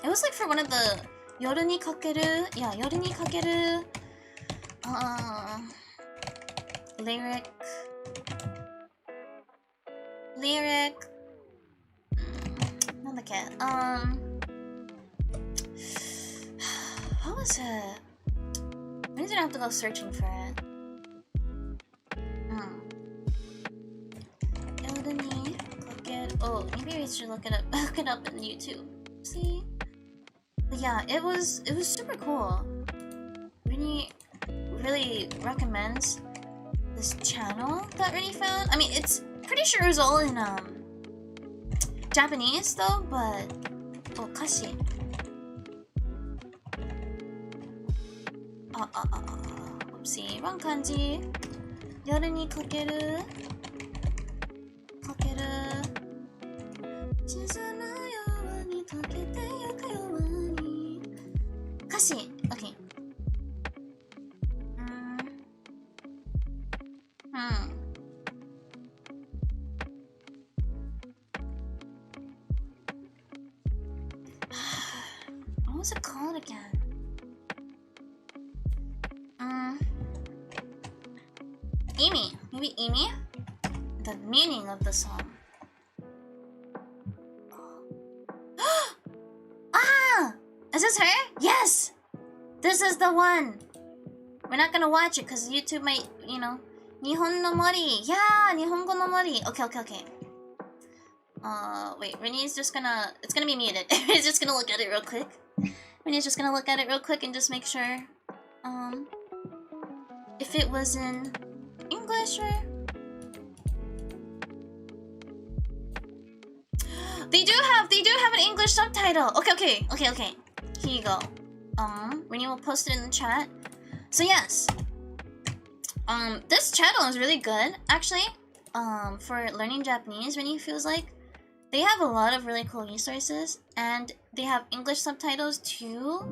It was like for one of the Yoru ni kakeru, yeah, Yoru ni kakeru lyric. What was it? I'm gonna have to go searching for it. Oh, maybe we should look it up in YouTube. See? But yeah, it was super cool. Really recommends this channel that Rini found. I mean, it's pretty sure it was all in Japanese though, but kashi. Oopsie, wrong kanji. Yoru ni kakeru. Kashi. Okay. What was it called again? Imi. Maybe Imi? The meaning of the song. Ah! Is this her? Yes! This is the one! We're not gonna watch it because YouTube might, you know. Nihon no mori. Yeah, Nihongo no mori. Okay. Wait, Rini's just gonna... It's gonna be muted. Rini's just gonna look at it real quick. Rini's just gonna look at it real quick and just make sure... if it was in English or... They do have an English subtitle. Okay. Here you go. Rini will post it in the chat. So yes. This channel is really good, actually. For learning Japanese, Rini feels like they have a lot of really cool resources, and they have English subtitles too.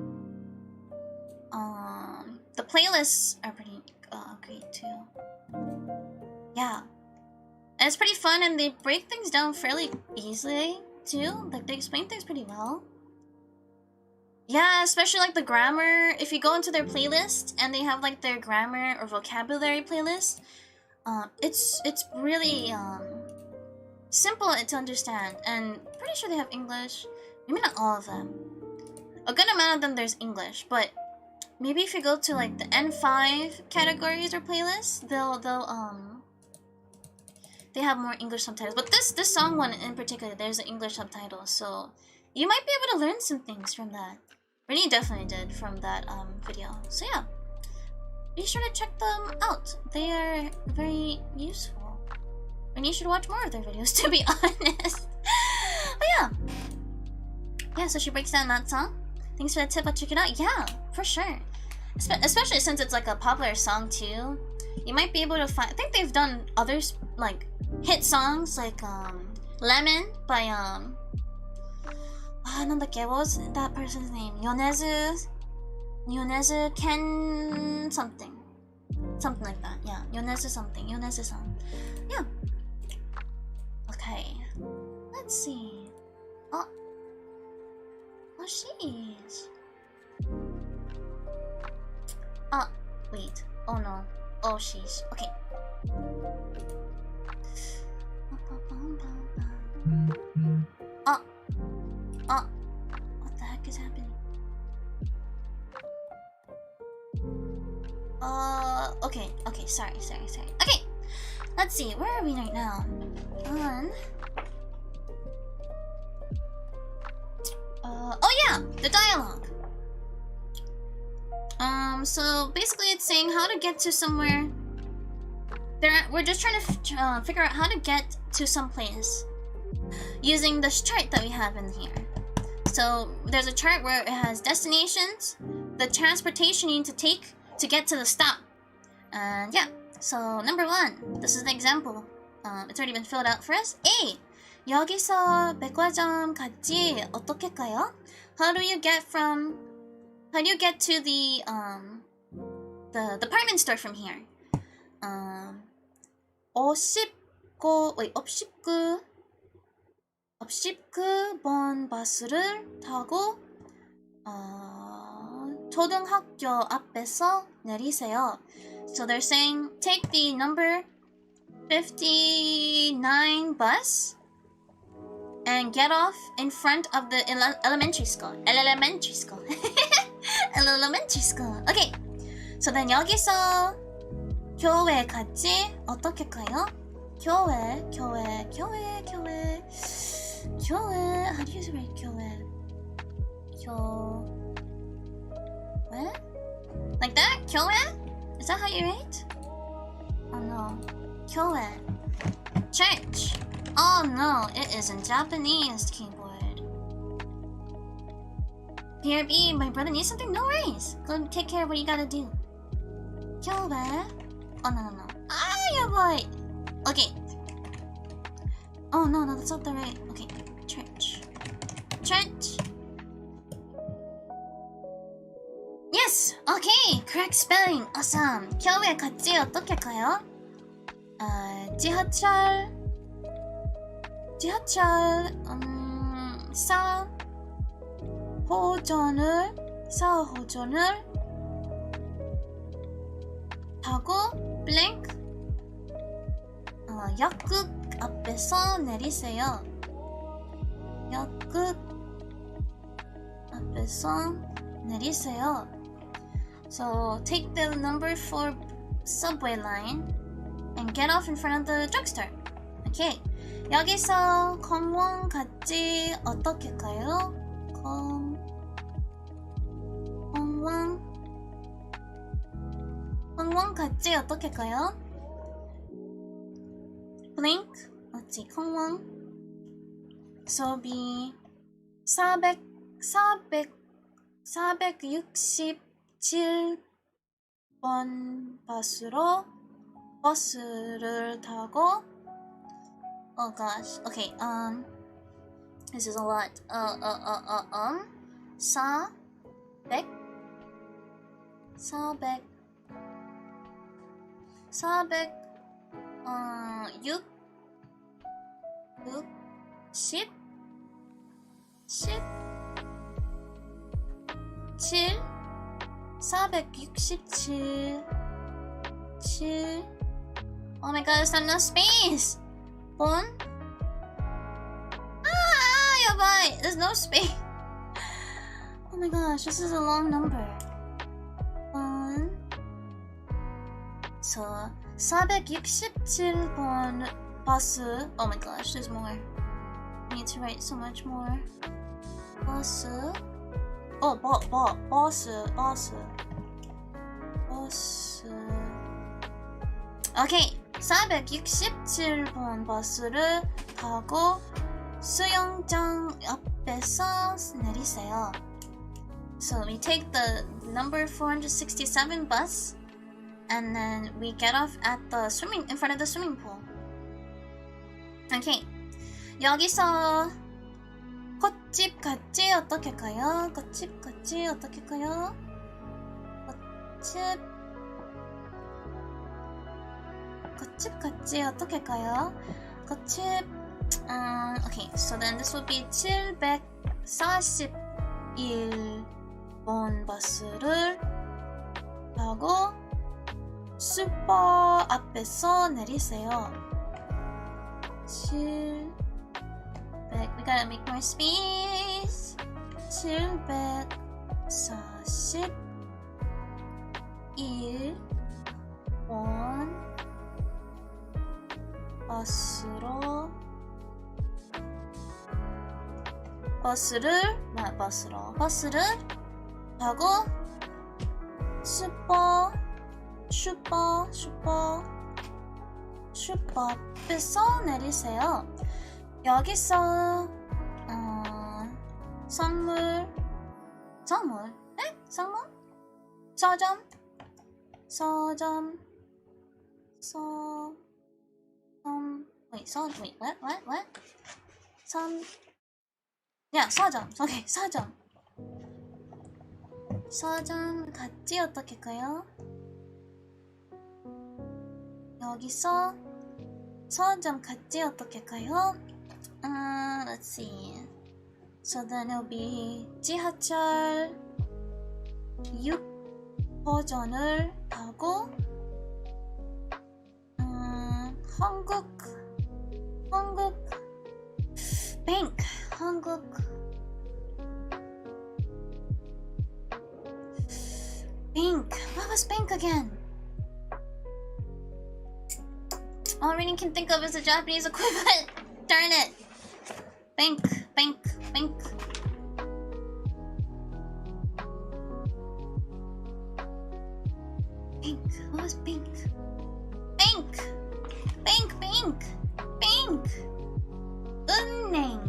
The playlists are pretty great too. Yeah. And it's pretty fun, and they break things down fairly easily too. Like, they explain things pretty well. Yeah, especially like the grammar. If you go into their playlist and they have like their grammar or vocabulary playlist, it's really simple to understand, and pretty sure they have English. Maybe not all of them. A good amount of them there's English, but maybe if you go to like the N5 categories or playlists, they have more English subtitles. But this song one in particular, there's an English subtitle, so you might be able to learn some things from that. Rini definitely did from that video. So yeah, be sure to check them out. They are very useful. Rini should watch more of their videos, to be honest. But yeah, so she breaks down that song. Thanks for the tip. I'll check it out. Yeah, for sure. Especially since it's like a popular song too. You might be able to find. I think they've done others like hit songs like Lemon by what was that person's name? Yonezu Ken something like that. Yeah, Yonezu song. Yeah. Okay, let's see. Oh, sheesh. Oh, wait. Oh no. Oh sheesh. Okay. Oh, what the heck is happening? Okay, sorry. Okay, let's see, where are we right now? Oh yeah, the dialogue. So basically it's saying how to get to somewhere. We're just trying to figure out how to get to some place using this chart that we have in here. So there's a chart where it has destinations, the transportation you need to take to get to the stop. And yeah, so number 1, this is the example. It's already been filled out for us. A. 여기서 백화점까지 어떻게 가요? How do you get to the department store from here? 59번 버스를 타고 초등학교 앞에서 내리세요. So they're saying take the number 59 bus and get off in front of the elementary school. Elementary school. Elementary school. Okay. So then 여기서 교회까지 어떻게 가요? 교회. How do you read 교회? 교회? Like that? 교회? Is that how you read? Oh no. 교회. Church. Oh no, it is in Japanese keyboard. PRB, my brother needs something? No worries. Go take care of what you gotta do. 교회. Oh no. Ah, yeah boy. Okay. Oh no, that's not the right. Okay. Church. Yes. Okay. Correct spelling. Awesome. 교회 같이 어떻게 가요? 지하철 4호선을 타고 블랭크 약국 앞에서 내리세요. 약국 앞에서 내리세요. So take the number 4 subway line and get off in front of the drugstore. Okay. 여기서 공원까지 어떻게 가요? 공원까지 어떻게 가요? Blink. Let's see. 공원. So be 467번 버스를 타고. Oh gosh. Okay. This is a lot. 467. Oh my god, there's not enough space. Bon? Yeah, boy. There's no space. Oh my gosh, this is a long number. So 467번 bus. Oh my gosh, there's more. I need to write so much more. Bus. Oh, boss. Okay. 467번 버스를 타고 수영장 앞에서 내리세요. So we take the number 467 bus and then we get off at the in front of the swimming pool. Okay. 여기서 꽃집까지 어떻게 가요? 꽃집까지 어떻게 가요? 꽃집까지 어떻게 가요? 꽃집. Okay, so then this would be 741번 버스를 타고 슈퍼 앞에서 내리세요. We gotta make more space. 741번 버스를 타고 슈퍼 앞에서 내리세요. 여기서 선물 에? 선물? 서점 what? 서점. 오케이, 서점. 서점 같이 어떻게 할까요? 여기서 서점 같이 어떻게 할까요? Let's see. So then it'll be 지하철 6호선을 타고 한국 bank. What was bank again? All I really can think of is the Japanese equivalent. Darn it. Bank. What was bank? Bank. 은행.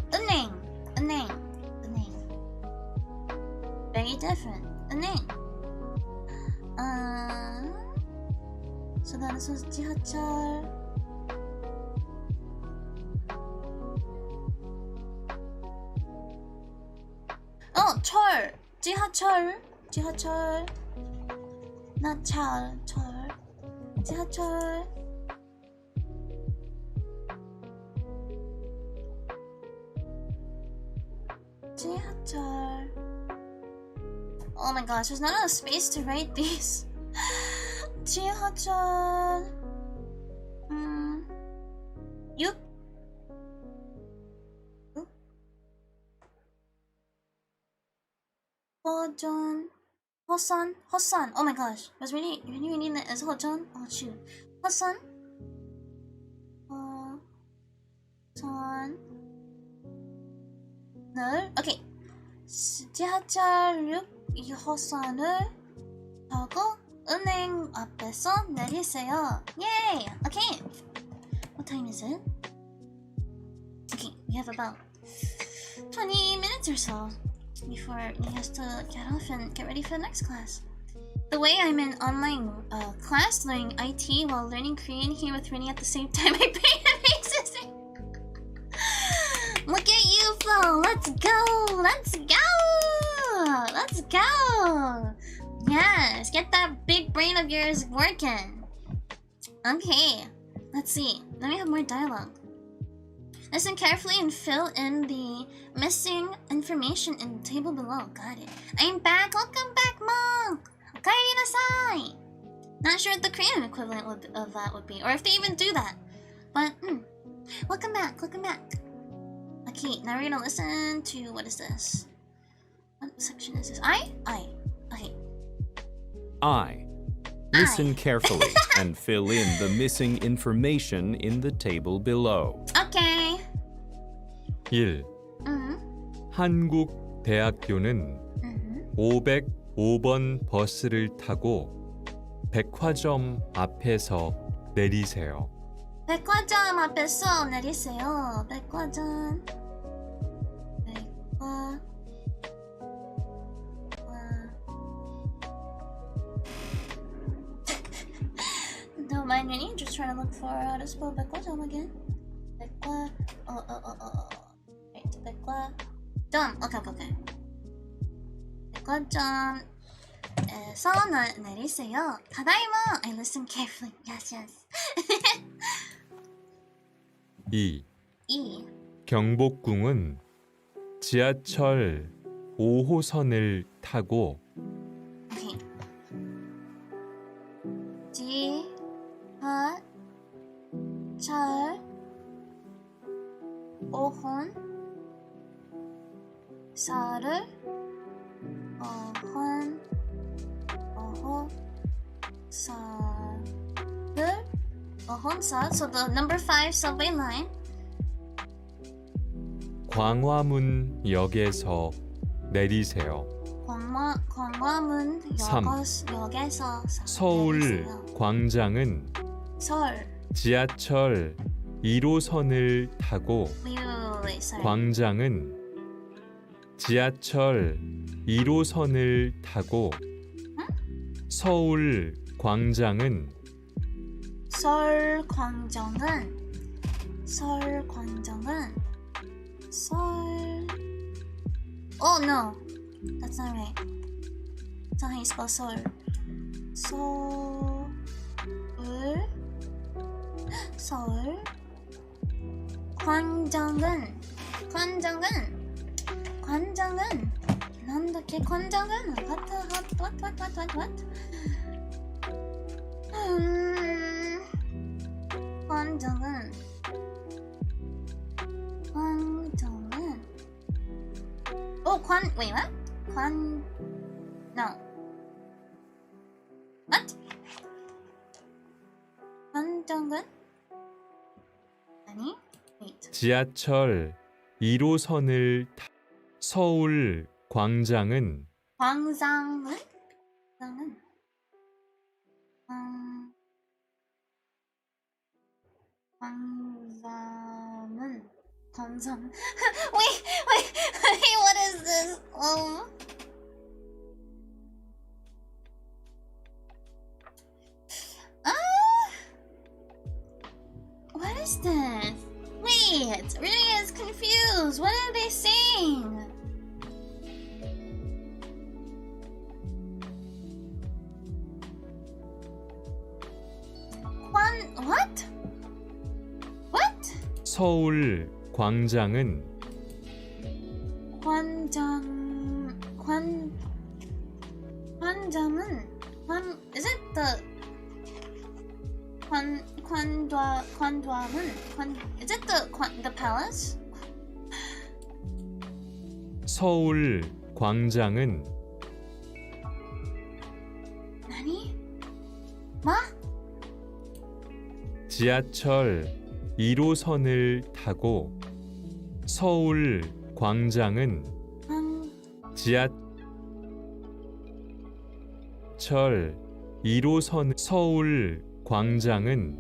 Very different. 은행. So that is 지하철. 철. 지하철. Not 철. 지하철. Oh my gosh, there's not enough space to write these. 지하철 6 허선. Oh my gosh, I was really reading that as 허전. Oh shoot. 허선. Okay. 지하철 6호선을 타고 은행 앞에서 내리세요. Yay! Okay. What time is it? Okay, we have about 20 minutes or so before he has to get off and get ready for the next class. The way I'm in online class learning IT while learning Korean here with Rini at the same time, I pay amazing. Look at you, Flo. Let's go. Yes, get that big brain of yours working. Okay, let's see. Let me have more dialogue. Listen carefully and fill in the missing information in the table below. Got it. I'm back. Welcome back, Monk. Okaerinasai. Not sure what the Korean equivalent of that would be, or if they even do that. But, welcome back. Okay, now we're gonna listen to, what is this? What section is this? Okay. Listen carefully and fill in the missing information in the table below. Okay. 1. 한국 대학교는 505번 버스를 타고 백화점 앞에서 내리세요. 백화점 앞에서 내리세요. 백화점. Don't mind me, just trying to look for how to spell 백화점 again. Right, 백화점. Okay. 백화점에서 내리세요. 다다이마. I listen carefully. Yes. 2. 경복궁은 지하철 5호선을 타고 Okay. 지하철 5호선을 so the number 5 subway line. 광화문역에서 내리세요. 광화문역에서 서울 광장은 서울 지하철 1호선을 타고 wait, sorry. 광장은 지하철 1호선을 타고 서울 광장은 서울 광장은 Oh no, that's not right. That's not how you spell 서울. 서울 광장은 난다 걔 광장은 what? 광장은 wait, what? No. What? 광장은? 아니? Wait. 지하철 1호선을 서울 광장은 광장은? wait, what is this? What is this? Wait, really is confused. What are they saying? What? 서울 광장은 is it the is it the palace? 서울 광장은 아니? 뭐? 지하철 1호선을 타고 서울 광장은 지하철 1호선 서울 광장은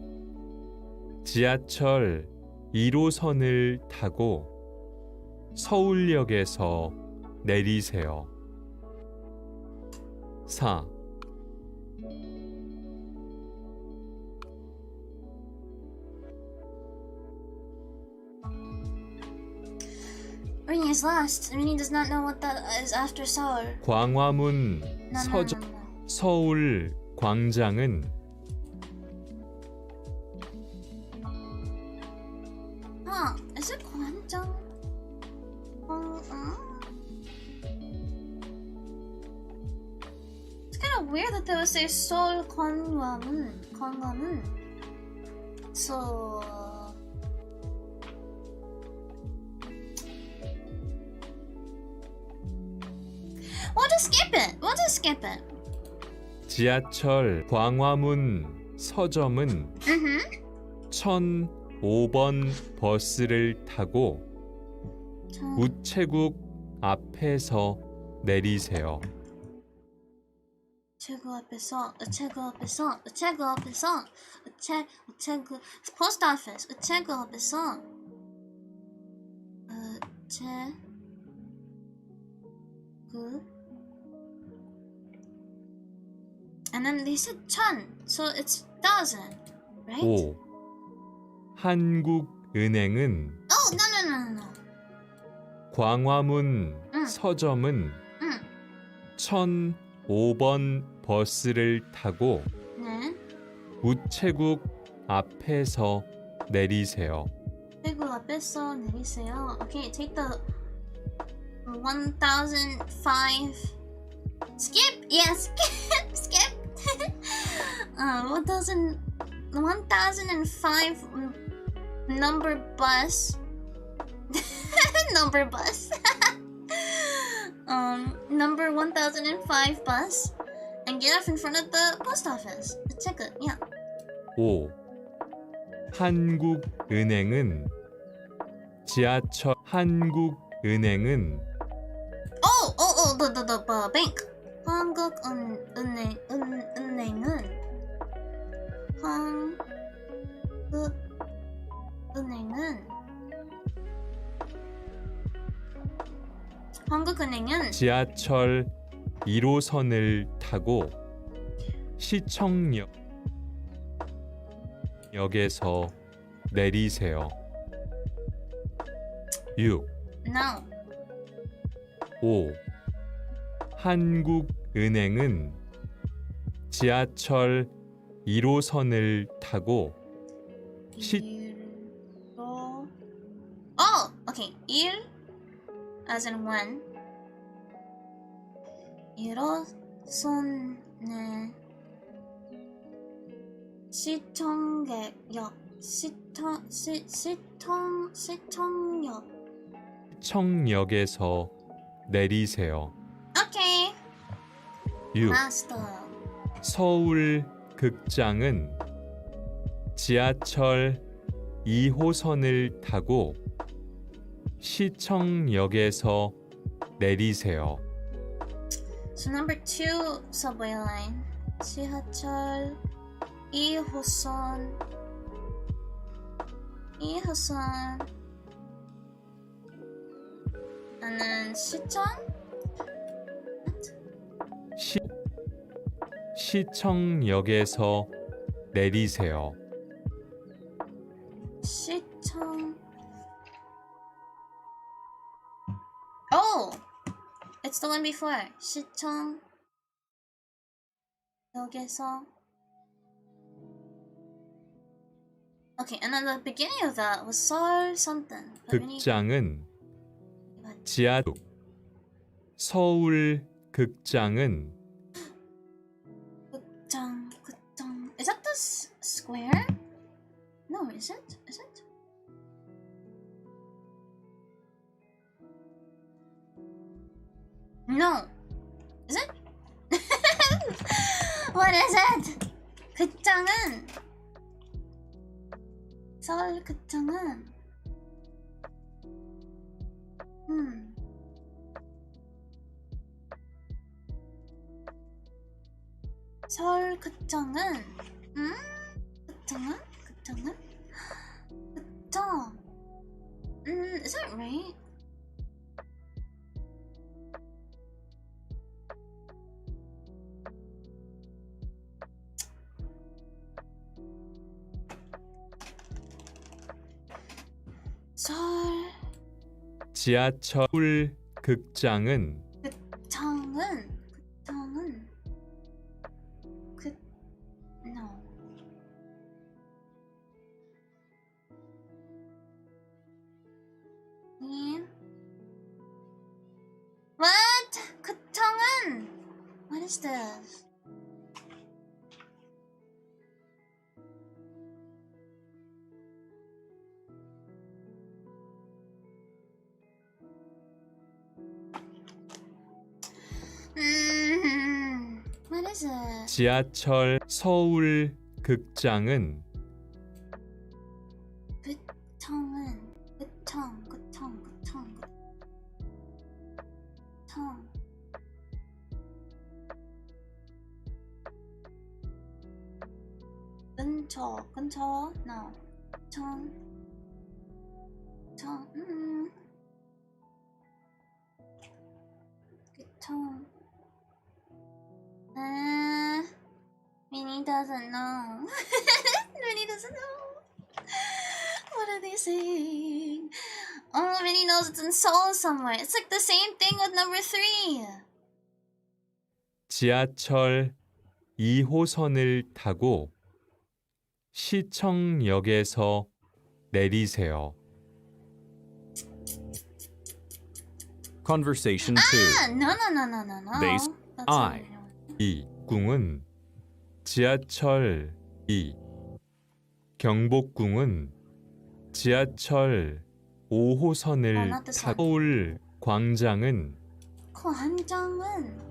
지하철 1호선을 타고 서울역에서 내리세요. 4. Rini is lost. Rini does not know what that is after Seoul. 광화문 No. 서울 광장은 Is it 광장? It's kind of weird that they would say Seoul 광화문. So we'll just skip it. 지하철 광화문 서점은 1005번 버스를 타고 우체국 앞에서 내리세요. 우체국 post office 우체국 앞에서 and then they said 1000, so it's 1000, right? 5. 한국은행은 Oh, no. 광화문 서점은 1005번 버스를 타고 네. 우체국 앞에서 내리세요. 우체국 앞에서 내리세요. Okay, take the 1005. Skip? Yeah, skip. 1005 number bus. Number 1005 bus and get off in front of the post office. Check it, yeah. 5. 한국은행은 지하철 한국은행은 the bank. 한국은행은 한국은행은 지하철 1호선을 타고 시청역에서 내리세요. 6. no. 5. 한국은행은 지하철 1호선을 타고 Oh, okay. 1 as in 1. 1호선을 시청역에서 내리세요. Okay. 6. Master. 서울 극장은 지하철 2호선을 타고 시청역에서 내리세요. So number 2 subway line. 지하철 2호선 나는 시청역에서 내리세요. Oh! It's the one before. 시청역에서. Okay, and then the beginning of that was 서울 something. 극장은 서울 극장은 극장. Is that the square? No, is it? Is it? No. Is it? What is it? 극장은 서울 극장은 서울 극장은 극장 is that right? 서울 지하철 극장은 no. What? 극장은? What is this? What is it? 지하철 서울 극장은 근처 no Rini doesn't know. Rini doesn't know. What are they saying? Oh, Rini knows it's in Seoul somewhere. It's like the same thing with number 3. 지하철 2호선을 타고 시청역에서 내리세요. Conversation 2. No. Base That's I. 이 궁은 지하철 2. 경복궁은 지하철 5호선을 not this 타 one. 서울 광장은 관장은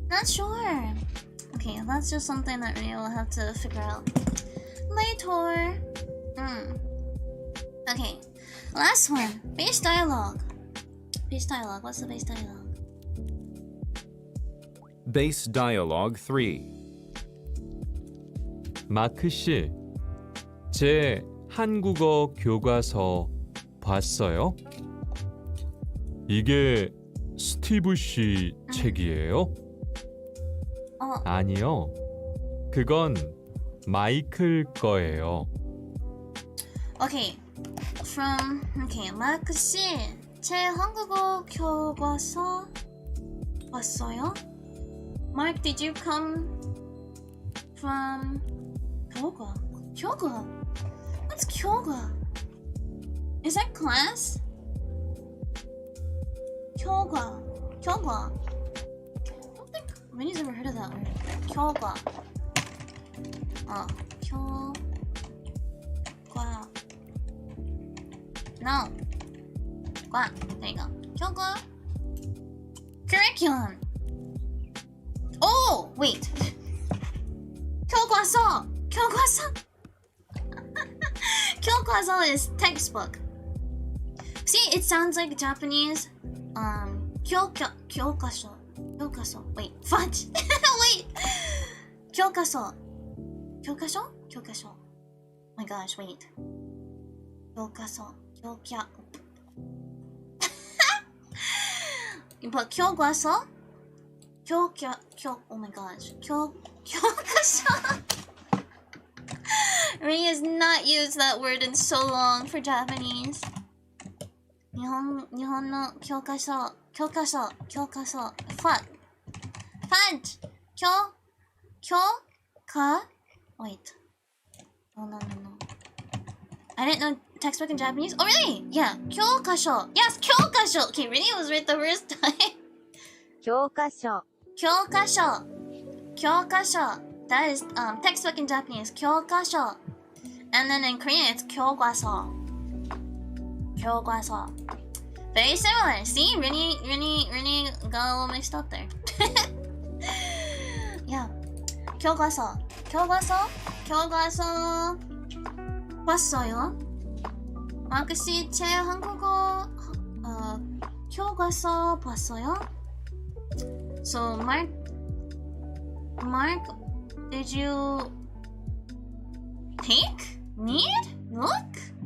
Not sure. Okay, that's just something that we will have to figure out later. Okay, last one. Base dialogue. Base dialogue. What's the base dialogue? Base Dialogue 3. 마크 씨, 제 한국어 교과서 봤어요? 이게 스티브 씨 책이에요? 아니요. 그건 마이클 거예요. Okay. 마크 씨, 제 한국어 교과서 봤어요? Mark, did you come from 교과? 교과? What's 교과? Is that class? 교과. 교과. I don't think Rinny's ever heard of that word. 교과. 교과. No. 과. There you go. 교과. Curriculum. Oh, wait. 교과서. 교과서. 교과서 is textbook. See, it sounds like Japanese. 교과서. 교과서. Wait, fudge. Wait. 교과서. 교과서? 교과서. Oh my gosh, wait. 교과서. But 교과서? Oh my gosh. 교과서. Rini has not used that word in so long for Japanese. 일본어 교과서. Fudge. Wait. No. I didn't know textbook in Japanese. Oh really? Yeah. 교과서. Yes, 교과서. Okay, Rini was right the first time. 教科書 교과서. That is textbook in Japanese. 교과서. And then in Korean it's 교과서. Very similar. See, Rini got a little mixed up there. Yeah. 교과서. 봤어요? 마크 씨, 제 한국어 교과서 봤어요? So Mark, did you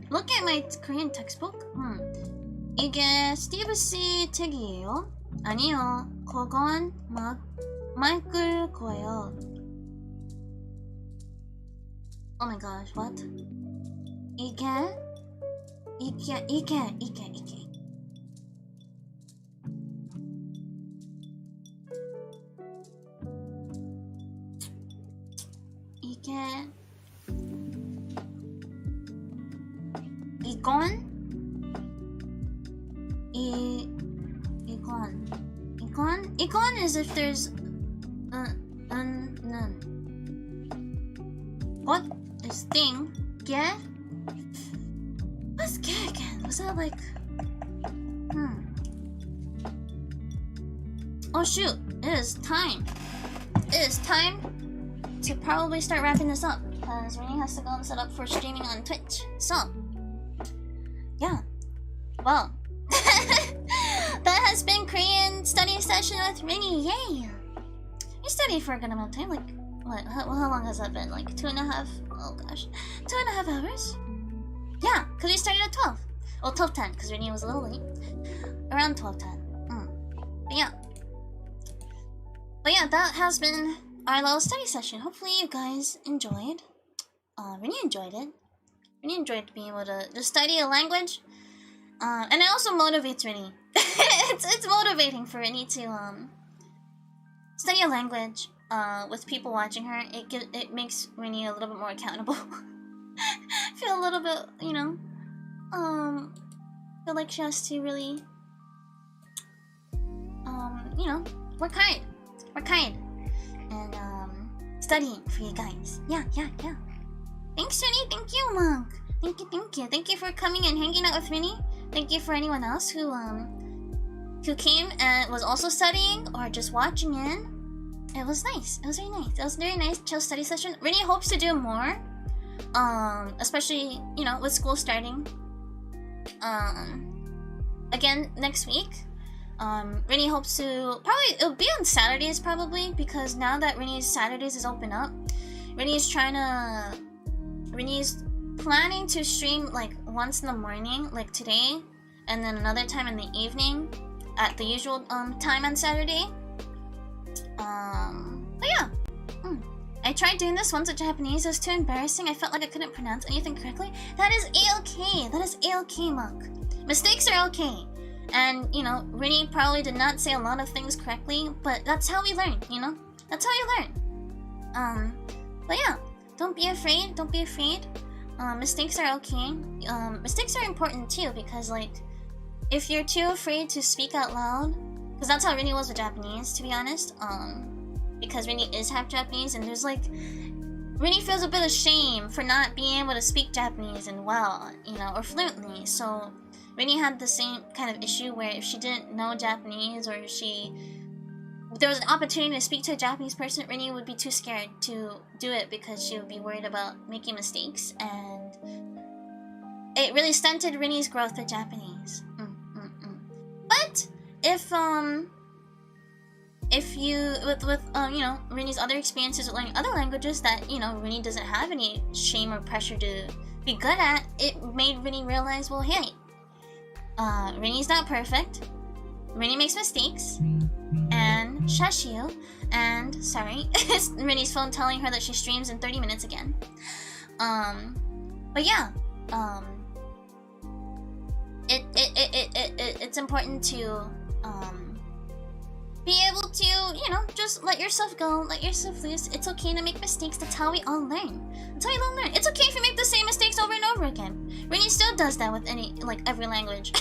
look at my Korean textbook? 이게 스티브 씨 책이에요? 아니요, 그건 마이클 거예요. Oh my gosh, what? 이게. 이건 is if there's none. What is thing? Get? What's get again? Was that like? Oh shoot! It is time to probably start wrapping this up because Rini has to go and set up for streaming on Twitch. So, yeah. Well, that has been Korean study session with Rini. Yay! You studied for a good amount of time. Like, what? How long has that been? Like 2.5? Oh gosh, 2.5 hours. Yeah, because we started at 12. Well, 12:10 because Rini was a little late. Around 12:10. But yeah, that has been our little study session. Hopefully you guys enjoyed. Rini enjoyed it. Rini enjoyed being able to just study a language. And it also motivates Rini. it's motivating for Rini to study a language with people watching her. It makes Rini a little bit more accountable. Feel a little bit, feel like she has to really work hard and studying for you guys. Yeah. Thanks, Rini. Thank you, Monk. Thank you for coming and hanging out with Rini. Thank you for anyone else who came and was also studying or just watching in. It was nice. It was very nice. It was a very nice chill study session. Rini hopes to do more, especially with school starting again next week. Rini hopes to it'll be on Saturdays probably, because now that Rini's Saturdays is open up, Rini's planning to stream like once in the morning, like today, and then another time in the evening at the usual time on Saturday. But yeah. I tried doing this once with Japanese. It was too embarrassing. I felt like I couldn't pronounce anything correctly. That is A-okay. That is A-okay, Mark. Mistakes are okay. And, you know, Rini probably did not say a lot of things correctly, but that's how we learn, you know? That's how you learn. But yeah, don't be afraid. Don't be afraid. Mistakes are okay. Mistakes are important too, because, like, if you're too afraid to speak out loud, because that's how Rini was with Japanese, to be honest, because Rini is half Japanese, and there's like, Rini feels a bit of shame for not being able to speak Japanese and well, you know, or fluently. So Rini had the same kind of issue where if she didn't know Japanese, or if there was an opportunity to speak to a Japanese person, Rini would be too scared to do it because she would be worried about making mistakes, and it really stunted Rini's growth with Japanese. But if you with you know, Rini's other experiences with learning other languages that, you know, Rini doesn't have any shame or pressure to be good at, it made Rini realize, well, hey, Rini's not perfect. Rini makes mistakes, and shush you, and sorry, it's Rini's phone telling her that she streams in 30 minutes again. But yeah, it's important to be able to, you know, just let yourself go, let yourself loose. It's okay to make mistakes. That's how we all learn. That's how you all learn. It's okay if you make the same mistakes over and over again. Rini still does that with every language.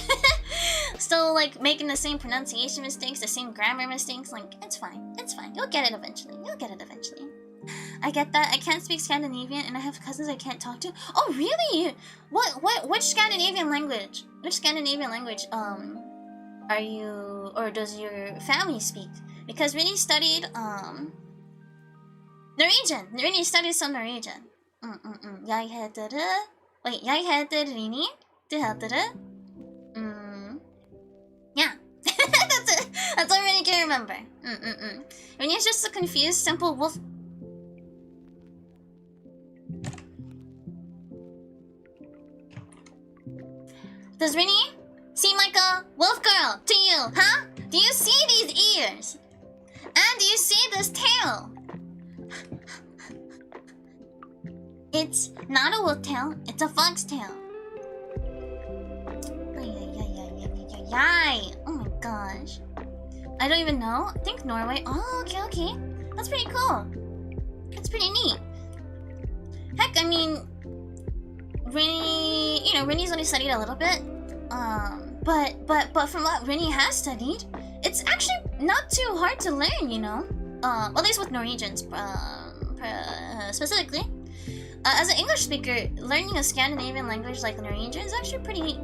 Still, like, making the same pronunciation mistakes, the same grammar mistakes. Like, it's fine. It's fine. You'll get it eventually. You'll get it eventually. I get that. I can't speak Scandinavian, and I have cousins I can't talk to. Oh, really? Which Scandinavian language? Which Scandinavian language, are you, or does your family speak? Because Rini studied, Norwegian. Rini studied some Norwegian. Jeg heter Rini. Du heter yeah. That's it. That's all Rini can remember. Rini is just a confused, simple wolf. Does Rini seem like a wolf girl to you, huh? Do you see these ears? And do you see this tail? It's not a wolf tail, it's a fox tail. Oh my gosh. I don't even know. I think Norway. Oh, okay. That's pretty cool. That's pretty neat. Heck, I mean, Rini, you know, Rini's only studied a little bit. But from what Rini has studied, it's actually not too hard to learn, you know? At least with Norwegians, specifically. As an English speaker, learning a Scandinavian language like Norwegian is actually pretty...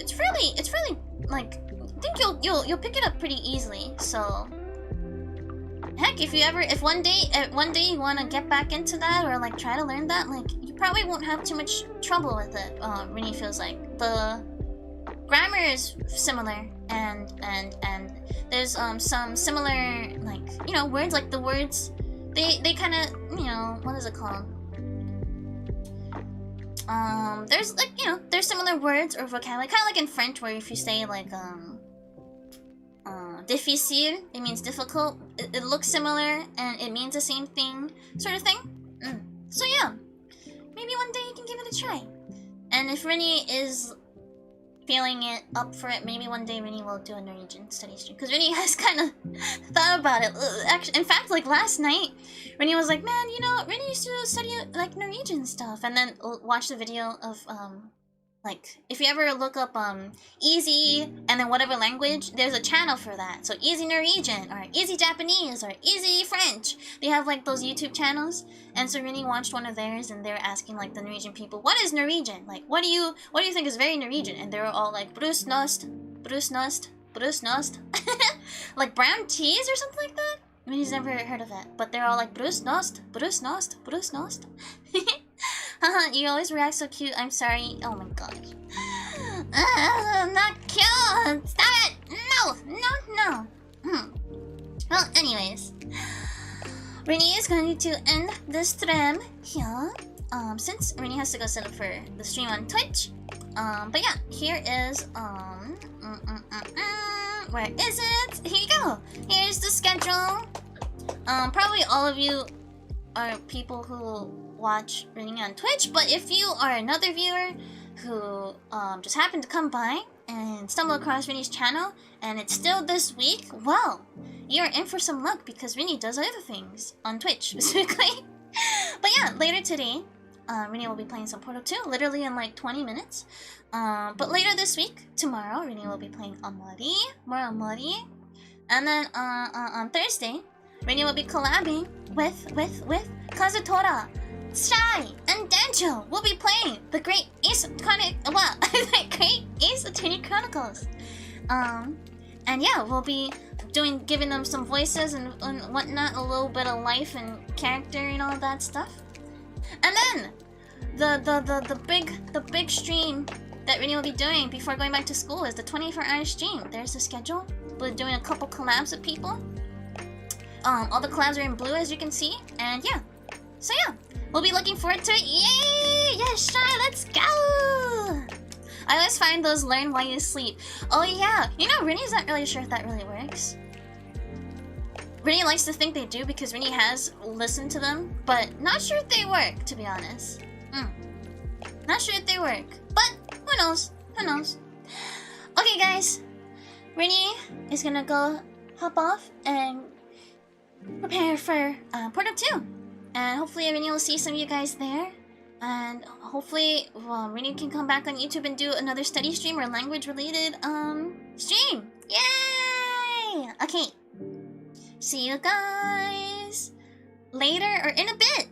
It's really, like, I think you'll pick it up pretty easily, so... Heck, if one day you want to get back into that, or like try to learn that, like, you probably won't have too much trouble with it. Rini feels like the grammar is similar, and there's some similar, like, you know, words, like the words they kind of, you know, what is it called? There's, like, you know, there's similar words or vocabulary, kind of like in French, where if you say like difficile, it means difficult. It looks similar and it means the same thing, sort of thing. So yeah, maybe one day you can give it a try. And if Rini is feeling it up for it, maybe one day Rini will do a Norwegian study stream, because Rini has kind of thought about it. Actually, in fact, like last night, Rini was like, "Man, you know, Rini used to study like Norwegian stuff," and then watch the video of like, if you ever look up easy and then whatever language, there's a channel for that. So easy Norwegian or easy Japanese or easy French. They have like those YouTube channels. And so Rini watched one of theirs, and they were asking like the Norwegian people, what is Norwegian? Like, what do you think is very Norwegian? And they were all like brusnost, like brown cheese or something like that. Rini's never heard of it, but they're all like brusnost. Haha, you always react so cute. I'm sorry. Oh my gosh. Not cute. Stop it. No. Well, anyways, Rini is going to end this stream here. Since Rini has to go set up for the stream on Twitch. But yeah, here is where is it? Here you go. Here's the schedule. Probably all of you are people who watch Rini on Twitch, but if you are another viewer who just happened to come by and stumble across Rini's channel and it's still this week, well, you're in for some luck because Rini does other things on Twitch specifically. But yeah, later today, Rini will be playing some Portal 2, literally in like 20 minutes. But later this week, tomorrow, Rini will be playing Amori, more Amori. And then on Thursday, Rini will be collabing with Kazutora, Shy, and Danjo. Will be playing the Great Ace Attorney, Great Ace Attorney Chronicles. And yeah, we'll be giving them some voices and whatnot, a little bit of life and character and all that stuff. And then the big stream that Rini will be doing before going back to school is the 24-hour stream. There's the schedule. We're doing a couple collabs with people. All the collabs are in blue, as you can see, and yeah. So yeah, we'll be looking forward to it. Yay! Yes, Shy, let's go! I always find those learn while you sleep. Oh yeah, you know, Rini's not really sure if that really works. Rini likes to think they do because Rini has listened to them, but not sure if they work, to be honest. Not sure if they work, but who knows? Who knows? Okay, guys, Rini is gonna go hop off and prepare for Portal 2, and hopefully Rini will see some of you guys there, and hopefully Rini can come back on YouTube and do another study stream or language-related stream. Yay! Okay. See you guys later or in a bit.